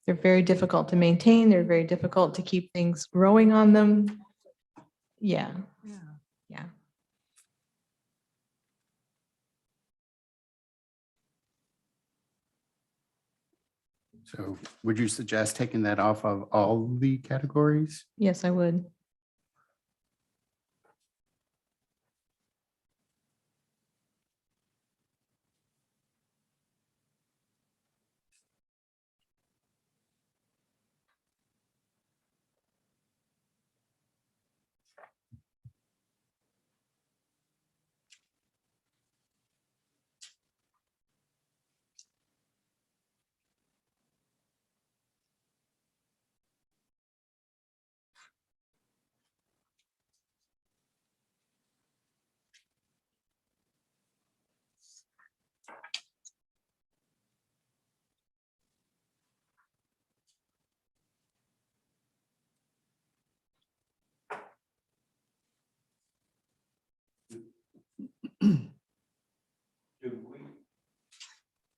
They're very difficult to maintain. They're very difficult to keep things growing on them. Yeah, Yeah. yeah. So would you suggest taking that off of all the categories? Yes, I would. Do we,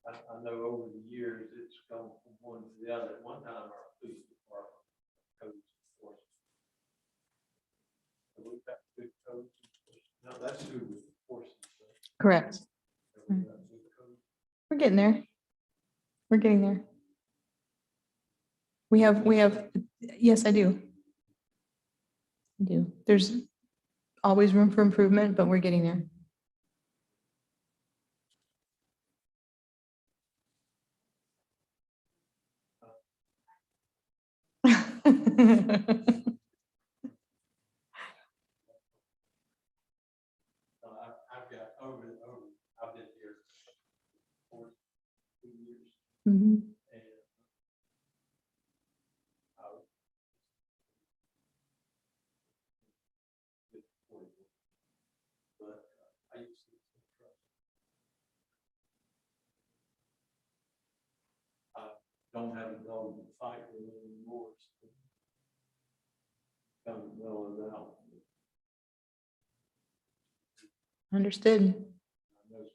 I know over the years, it's gone from one to the other. At one time, our police department codes enforcement. So we've got good codes enforcement. Now, that's who was enforcing. Correct. We're getting there. We're getting there. We have, yes, I do. I do. There's always room for improvement, but we're getting there. I've got over, I've been here for 2 years. Mhm. And but I used to trust. I don't have a dog to fight with anymore. So kind of mellowed out. Understood. I know.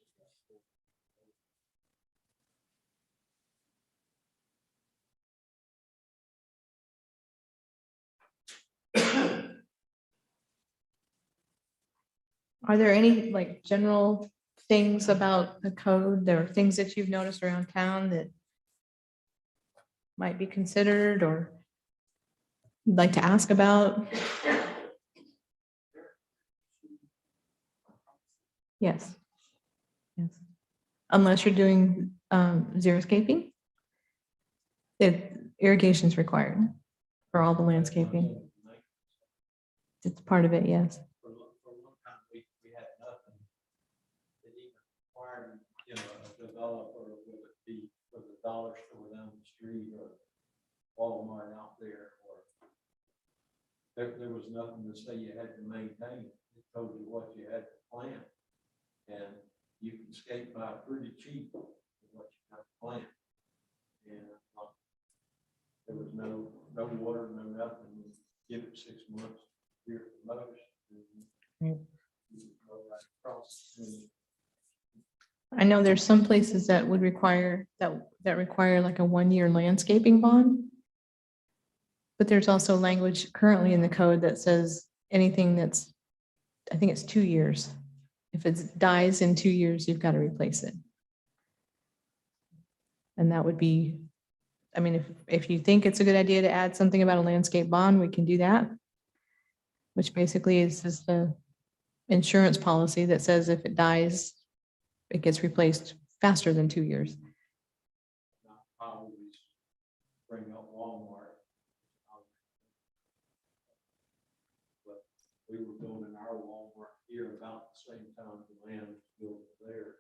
Are there any like general things about the code? There are things that you've noticed around town that might be considered or you'd like to ask about? Yes. Yes. Unless you're doing xeriscaping. Irrigation is required for all the landscaping. It's part of it, yes. For a long time, we had nothing that even required, you know, a developer, whether it be for the dollar store down the street or Walmart out there, or there was nothing to say you had to maintain it. It told you what you had to plant, and you can skate by pretty cheap with what you have to plant. And there was no water, no nothing. Give it 6 months here at the most. Right. You go right across. I know there's some places that would require, that require like a 1-year landscaping bond. But there's also language currently in the code that says anything that's, I think it's 2 years. If it dies in 2 years, you've got to replace it. And that would be, I mean, if you think it's a good idea to add something about a landscape bond, we can do that. Which basically is the insurance policy that says if it dies, it gets replaced faster than 2 years. I always bring up Walmart. But we were building our Walmart here about the same time the land was built theirs.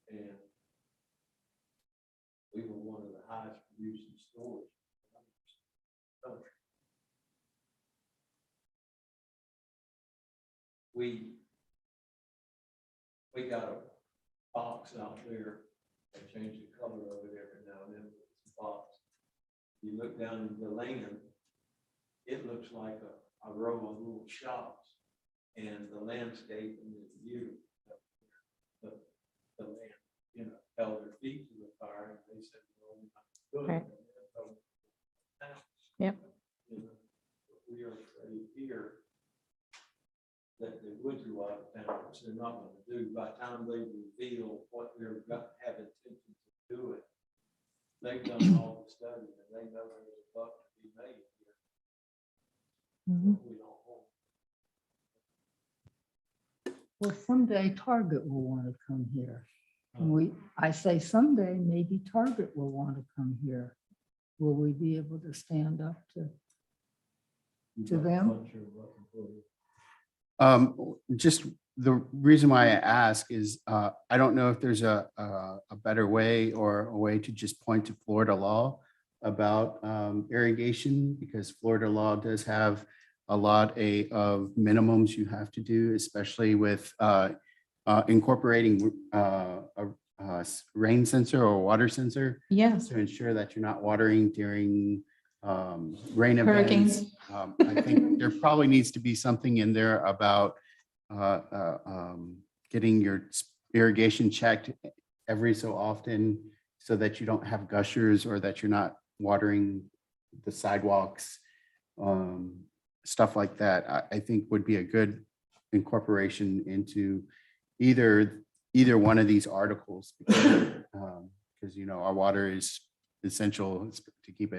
And we were one of the highest producing stores in the country. We got a box out there. They change the color of it every now and then. It's a box. You look down into the land, it looks like a row of little shops, and the landscaping is beautiful. The land, you know, held their feet to the fire, and they said, "Well, we're not good." Right. Yep. You know, but we are afraid here that they would go out of town, which they're not going to do. By the time they reveal what they're got have intention to do it, they've done all the study and they know there's a buck to be made here. Mhm. We don't want. Well, someday Target will want to come here. And I say someday, maybe Target will want to come here. Will we be able to stand up to them? Just the reason why I ask is, I don't know if there's a better way or a way to just point to Florida law about irrigation, because Florida law does have a lot of minimums you have to do, especially with incorporating a rain sensor or water sensor Yes. to ensure that you're not watering during rain events. Hurricanes. I think there probably needs to be something in there about getting your irrigation checked every so often so that you don't have gushers or that you're not watering the sidewalks, stuff like that. I think would be a good incorporation into either one of these articles, because you know our water is essential to keep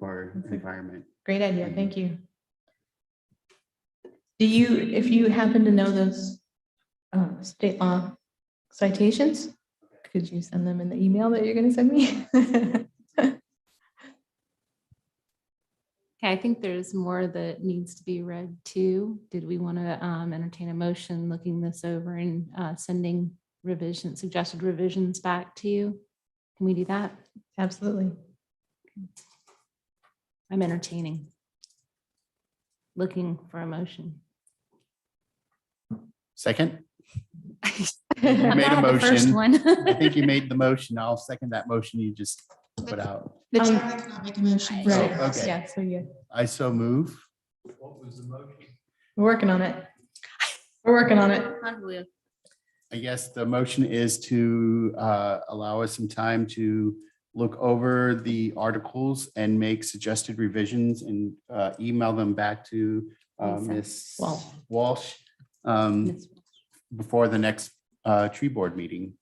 our environment. Great idea. Thank you. Do you, if you happen to know those state law citations, could you send them in the email that you're going to send me? Okay, I think there's more that needs to be read too. Did we want to entertain a motion, looking this over and sending suggested revisions back to you? Can we do that? Absolutely. I'm entertaining. Looking for a motion. Second, You made a motion. One. I think you made the motion. I'll second that motion you just put out. The chair cannot make a motion. Right. Oh, okay. Yeah, so yeah, I so move. What was the motion? we're working on it. We're working on it. I guess the motion is to allow us some time to look over the articles and make suggested revisions and email them back to Ms. Walsh. Walsh before the next tree board meeting.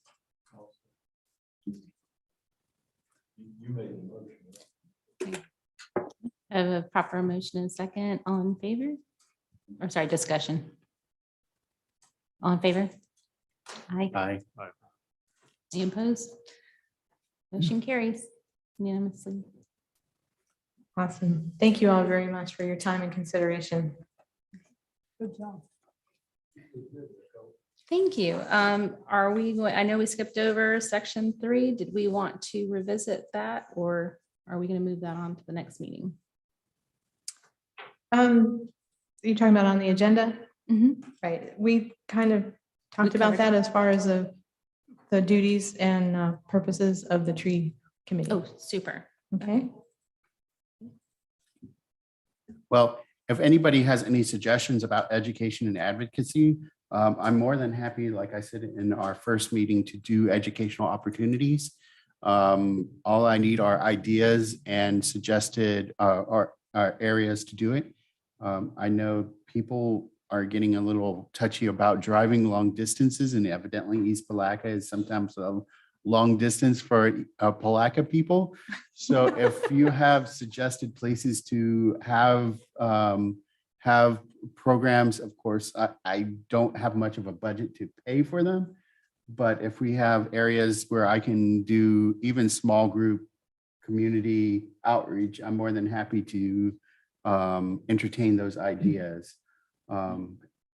You made the motion. I have a proper motion and second. All in favor? Or sorry, discussion. All in favor? Aye. Aye. Any opposed? Motion carries unanimously. Awesome. Thank you all very much for your time and consideration. Good job. Thank you. Are we going, I know we skipped over section 3. Did we want to revisit that, or are we going to move that on to the next meeting? You're talking about on the agenda? Mhm. Right. We kind of talked about covered that as far as the duties and purposes of the tree committee. Oh, super. Okay. Well, if anybody has any suggestions about education and advocacy, I'm more than happy, like I said in our first meeting, to do educational opportunities. All I need are ideas and suggested are areas to do it. I know people are getting a little touchy about driving long distances, and evidently East Palatka is sometimes a long distance for Palatka people. So if you have suggested places to have programs, of course, I don't have much of a budget to pay for them. But if we have areas where I can do even small group community outreach, I'm more than happy to entertain those ideas.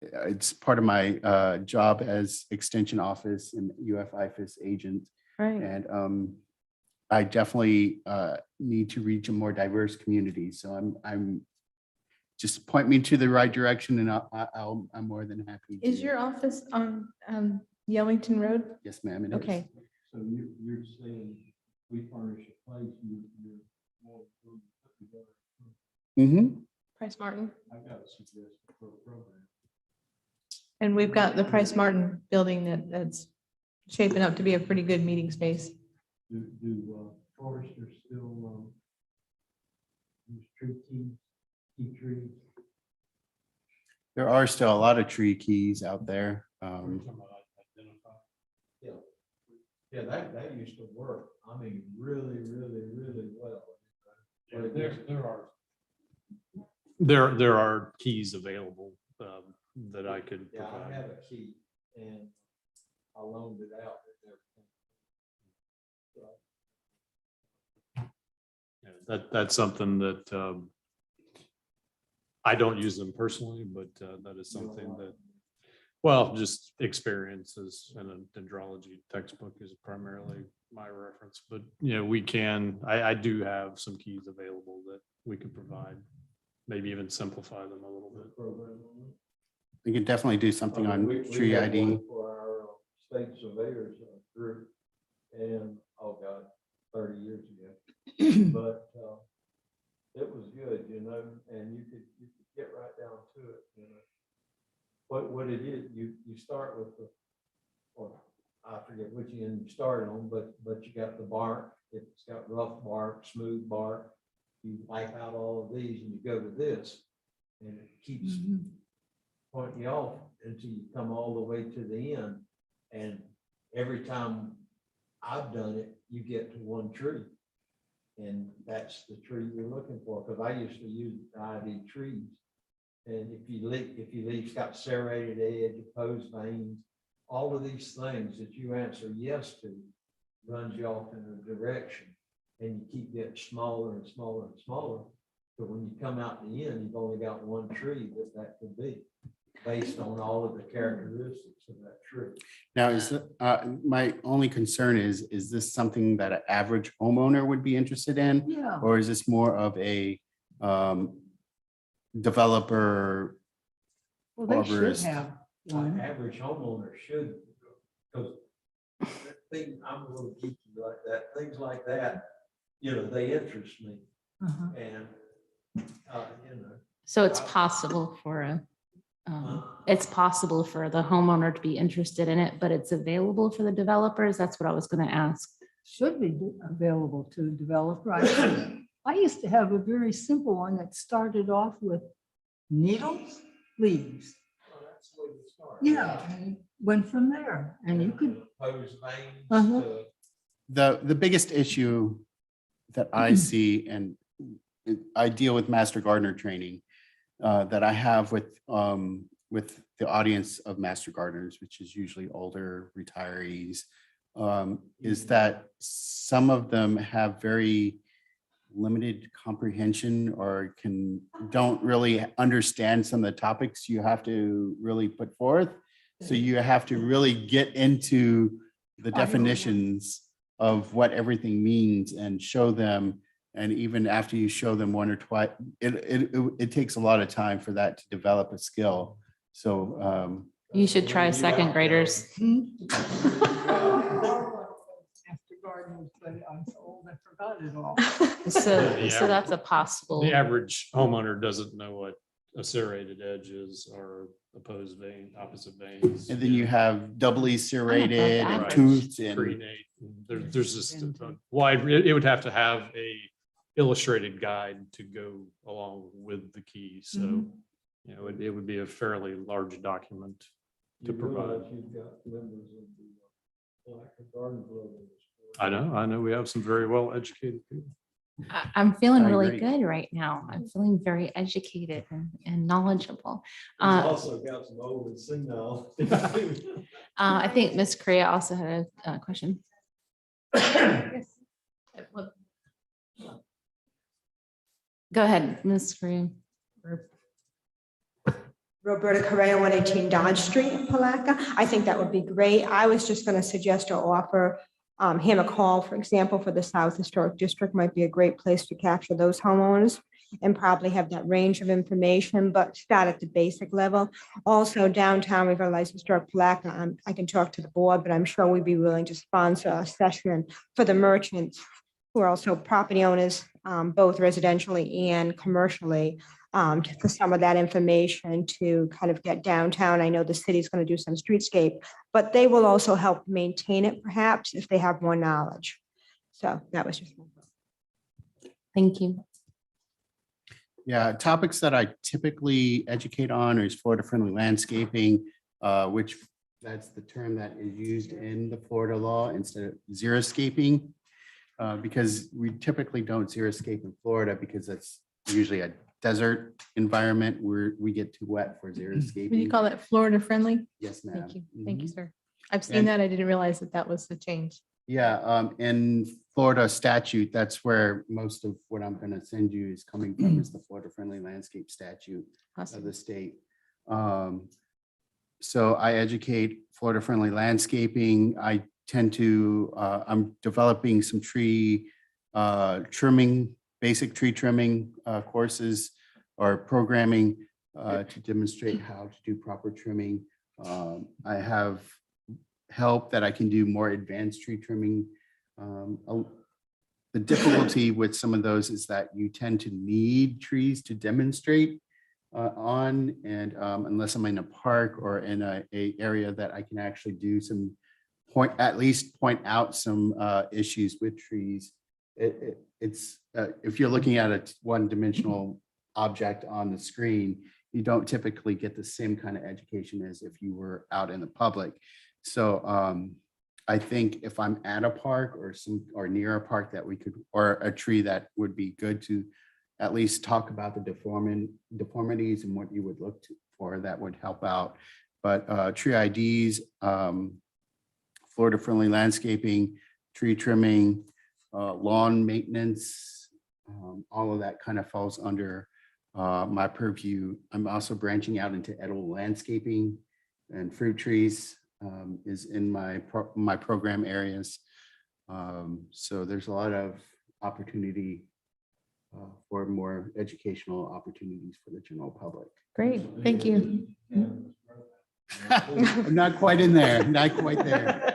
It's part of my job as extension office and UF-IFAS agent. Right. And I definitely need to reach a more diverse community. So I'm just point me to the right direction and I'm more than happy. Is to- your office on Yellington Road? Yes, ma'am. it is. Okay. So you're saying we furnish a place, you're more. Mhm. Price Martin. I got a suggestion for a program. And we've got the Price Martin building that's shaping up to be a pretty good meeting space. Do foresters still use tree key trees? There are still a lot of tree keys out there. Yeah, that used to work. I mean, really, really, really well. There are keys available that I could Yeah, I provide. have a key and I loaned it out. Yeah, that's something that I don't use them personally, but that is something that, well, just experiences and a dendrology textbook is primarily my reference, but we can, I do have some keys available that we could provide, maybe even simplify them a little bit. We could definitely do something on We tree had ID. one for our state surveyors group and, oh God, 30 years ago. But it was good, and you could get right down to it, What it is, you start with or I forget which end you start on, but you got the bark, it's got rough bark, smooth bark. You wipe out all of these and you go to this, and it keeps pointing you off until you come all the way to the end. And every time I've done it, you get to one tree. And that's the tree you're looking for, because I used to use ID trees. And if you leave, it's got serrated edge, opposed veins, all of these things that you answer yes to runs you off in a direction, and you keep getting smaller and smaller and smaller. So when you come out the end, you've only got one tree that could be, based on all of the characteristics of that tree. Now, is my only concern is this something that an average homeowner would be interested in? Yeah. Or is this more of a developer? Well, they should Arborist. have An one. average homeowner should, because I'm a little geeky like that, things like that, they interest me. Uh-huh. And, So it's possible for it's possible for the homeowner to be interested in it, but it's available for the developers. That's what I was going to ask. Should be available to a developer. I used to have a very simple one that started off with needles, leaves. well, that's the way to start. Yeah, and went from there. And you could, Opposed veins Uh-huh. to The biggest issue that I see, and I deal with master gardener training, that I have with the audience of master gardeners, which is usually older retirees, is that some of them have very limited comprehension or don't really understand some of the topics you have to really put forth. So you have to really get into the definitions of what everything means and show them. And even after you show them one or twice, it takes a lot of time for that to develop a skill. So You should try second graders. after gardeners, but I'm so old, I forgot. cut it off. So that's a possible. The average homeowner doesn't know what a serrated edge is or opposed vein, opposite veins. And then you have doubly serrated and average. toothed and Prenate. There's just a wide, it would have to have a illustrated guide to go along with the key. So, you know, it would be a fairly large document to provide. You've got members of the Palatka Garden Club in this board. I know we have some very well educated people. I'm feeling I really agree. good right now. I'm feeling very educated and knowledgeable. We've also got some old and senile. I think Ms. Crepe also had a question. Go ahead, Ms. Crepe. Roberta Correa, 118 Dodge Street in Palatka. I think that would be great. I was just going to suggest or offer him a call, for example, for the South Historic District might be a great place to capture those homeowners and probably have that range of information, but start at the basic level. Also downtown revitalized historic Palatka, I can talk to the board, but I'm sure we'd be willing to sponsor a session for the merchants who are also property owners, both residentially and commercially, for some of that information to kind of get downtown. I know the city's going to do some streetscape, but they will also help maintain it perhaps if they have more knowledge. So that was just. Thank you. yeah, topics that I typically educate on is Florida friendly landscaping, which that's the term that is used in the Florida law instead of xeriscaping. Because we typically don't xeriscape in Florida because that's usually a desert environment where we get too wet for Would you xeriscaping. call that Florida friendly? Yes, ma'am. Thank you. Thank you, Mhm. sir. I've seen And- that. I didn't realize that was the change. Yeah, in Florida statute, that's where most of what I'm gonna send you is coming from, is the Florida friendly landscape statute of Awesome. the state. So I educate Florida friendly landscaping. I tend to, I'm developing some tree trimming, basic tree trimming courses or programming to demonstrate how to do proper trimming. I have help that I can do more advanced tree trimming. The difficulty with some of those is that you tend to need trees to demonstrate on, and unless I'm in a park or in a area that I can actually do some at least point out some issues with trees. It's if you're looking at a one-dimensional object on the screen, you don't typically get the same kind of education as if you were out in the public. So I think if I'm at a park or near a park that we could, or a tree that would be good to at least talk about the deformities and what you would look for, that would help out. But tree IDs, Florida friendly landscaping, tree trimming, lawn maintenance, all of that kind of falls under my purview. I'm also branching out into edible landscaping, and fruit trees is in my program areas. So there's a lot of opportunity for more educational opportunities for the general public. Great. Thank you. I'm not quite in there, not quite there.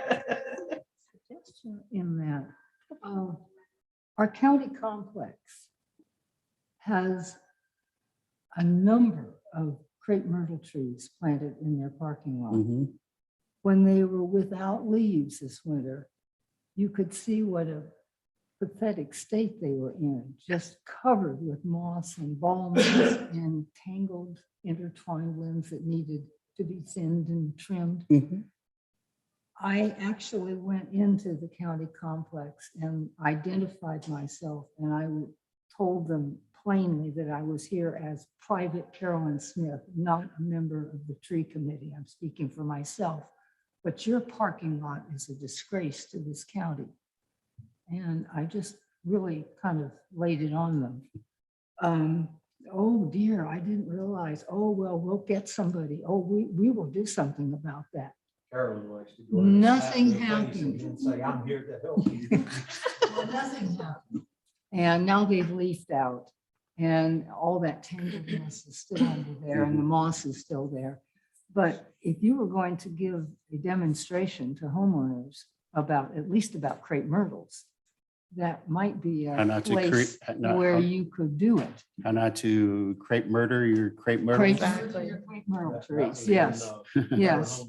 Suggestion in that, our county complex has a number of crepe myrtle trees planted in their parking lot. Mhm. When they were without leaves this winter, you could see what a pathetic state they were in, just covered with moss and ball moss and tangled, intertwined limbs that needed to be thinned and trimmed. Mhm. I actually went into the county complex and identified myself, and I told them plainly that I was here as Private Carolyn Smith, not a member of the tree committee. I'm speaking for myself. But your parking lot is a disgrace to this county. And I just really kind of laid it on them. Oh dear, I didn't realize. Oh, well, we'll get somebody. Oh, we will do something about that. Carolyn likes to go in and slap Nothing their face happened. And say, I'm here to help you. Well, nothing happened. And now they've leafed out, and all that tangledness is still under there, and the moss is still there. But if you were going to give a demonstration to homeowners about, at least about crepe myrtles, that might be How a not to place create, not, where how you could do it. how not to crepe murder your crepe myrtle. Crepe Exactly. myrtle trees, yes, yes.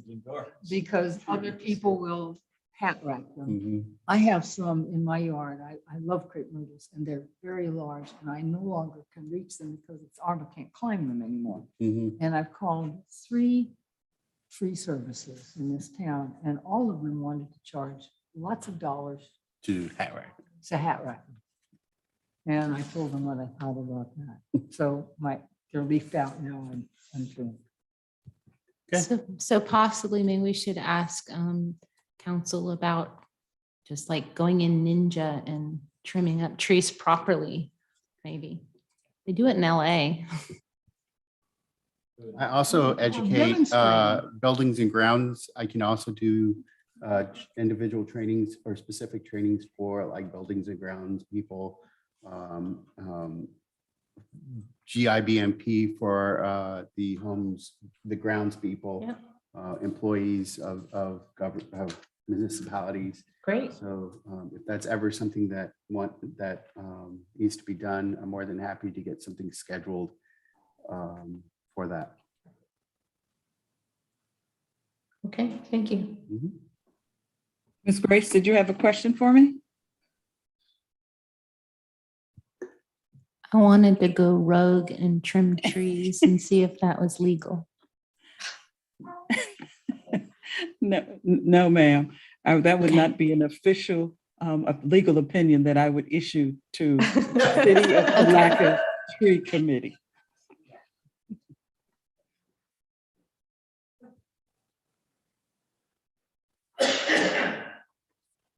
Because other people will hat rack them. Mhm, I have some in my yard. I love crepe myrtles and they're very large and I no longer can reach them because it's arbor can't climb them anymore. mhm. And I've called 3 tree services in this town and all of them wanted to charge lots of dollars To hat rack. to hat rack them. And I told them what I thought about that. So they're leafed out now and trimmed. Okay. So possibly maybe we should ask council about just like going in ninja and trimming up trees properly, maybe. They do it in LA. I also educate demonstrating. buildings and grounds. I can also do individual trainings or specific trainings for like buildings and grounds people. GIBMP for the homes, the grounds people, Yep. employees of government, of municipalities. Great. So if that's ever something that needs to be done, I'm more than happy to get something scheduled for that. Okay, thank you. Mhm. Ms. Grace, did you have a question for me? I wanted to go rogue and trim trees and see if that was legal. No, ma'am. That would not be an official legal opinion that I would issue to the City of Palatka Tree Committee.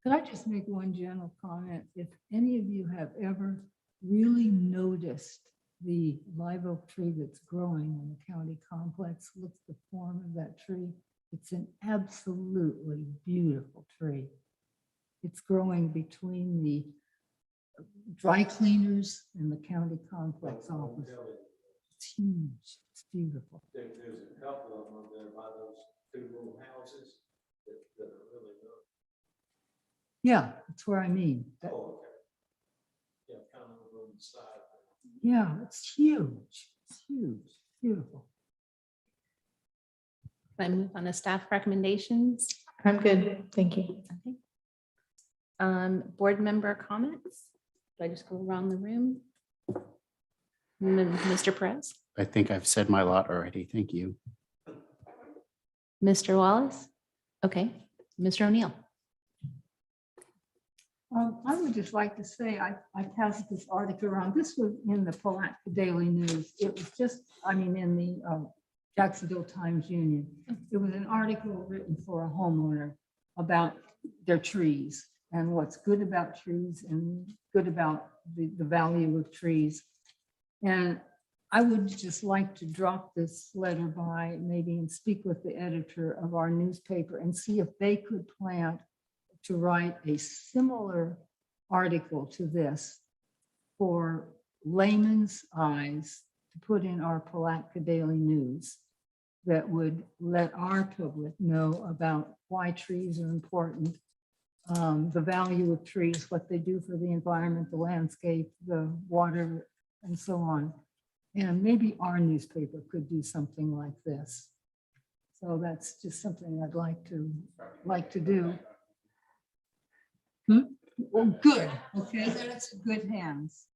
Could I just make one general comment? If any of you have ever really noticed the live oak tree that's growing in the county complex, look at the form of that tree. It's an absolutely beautiful tree. It's growing between the dry cleaners and the county complex office. It's huge. It's beautiful. There's a couple of them over there by those 2 little houses that are really good. Yeah, that's where I mean. That- Oh, okay. Yeah, kind of over on the side. Yeah, it's huge. It's huge. Beautiful. Can I move on to staff recommendations? I'm good. Thank you. Okay. Board member comments? Do I just go around the room? Mr. Perez, I think I've said my lot already. Thank you. Mr. Wallace? Okay, Mr. O'Neill. I would just like to say, I passed this article around. This was in the Palatka Daily News. It was just, in the Jacksonville Times Union. It was an article written for a homeowner about their trees and what's good about trees and good about the value of trees. And I would just like to drop this letter by maybe and speak with the editor of our newspaper and see if they could plan to write a similar article to this for layman's eyes to put in our Palatka Daily News that would let our public know about why trees are important, the value of trees, what they do for the environment, the landscape, the water, and so on. And maybe our newspaper could do something like this. So that's just something I'd like to do. Well, good. Okay, then it's in good hands.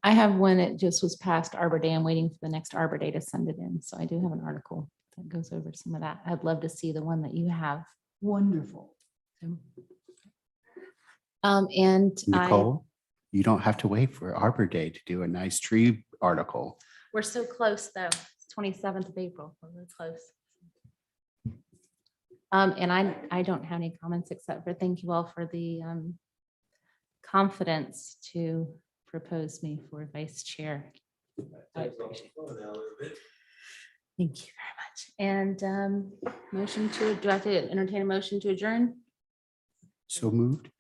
I have one, it just was past Arbor Day. I'm waiting for the next Arbor Day to send it in. So I do have an article that goes over some of that. I'd love to see the one that you have. Wonderful. And Nicole, you don't have to wait for Arbor Day to do a nice tree article. we're so close though. It's 27th of April. We're really close. And I don't have any comments except for thank you all for the confidence to propose me for vice chair. I appreciate it. Thank you very much. And motion to, do I have to entertain a motion to adjourn? So moved.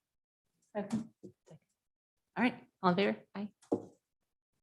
Second. All right, all in favor? Aye.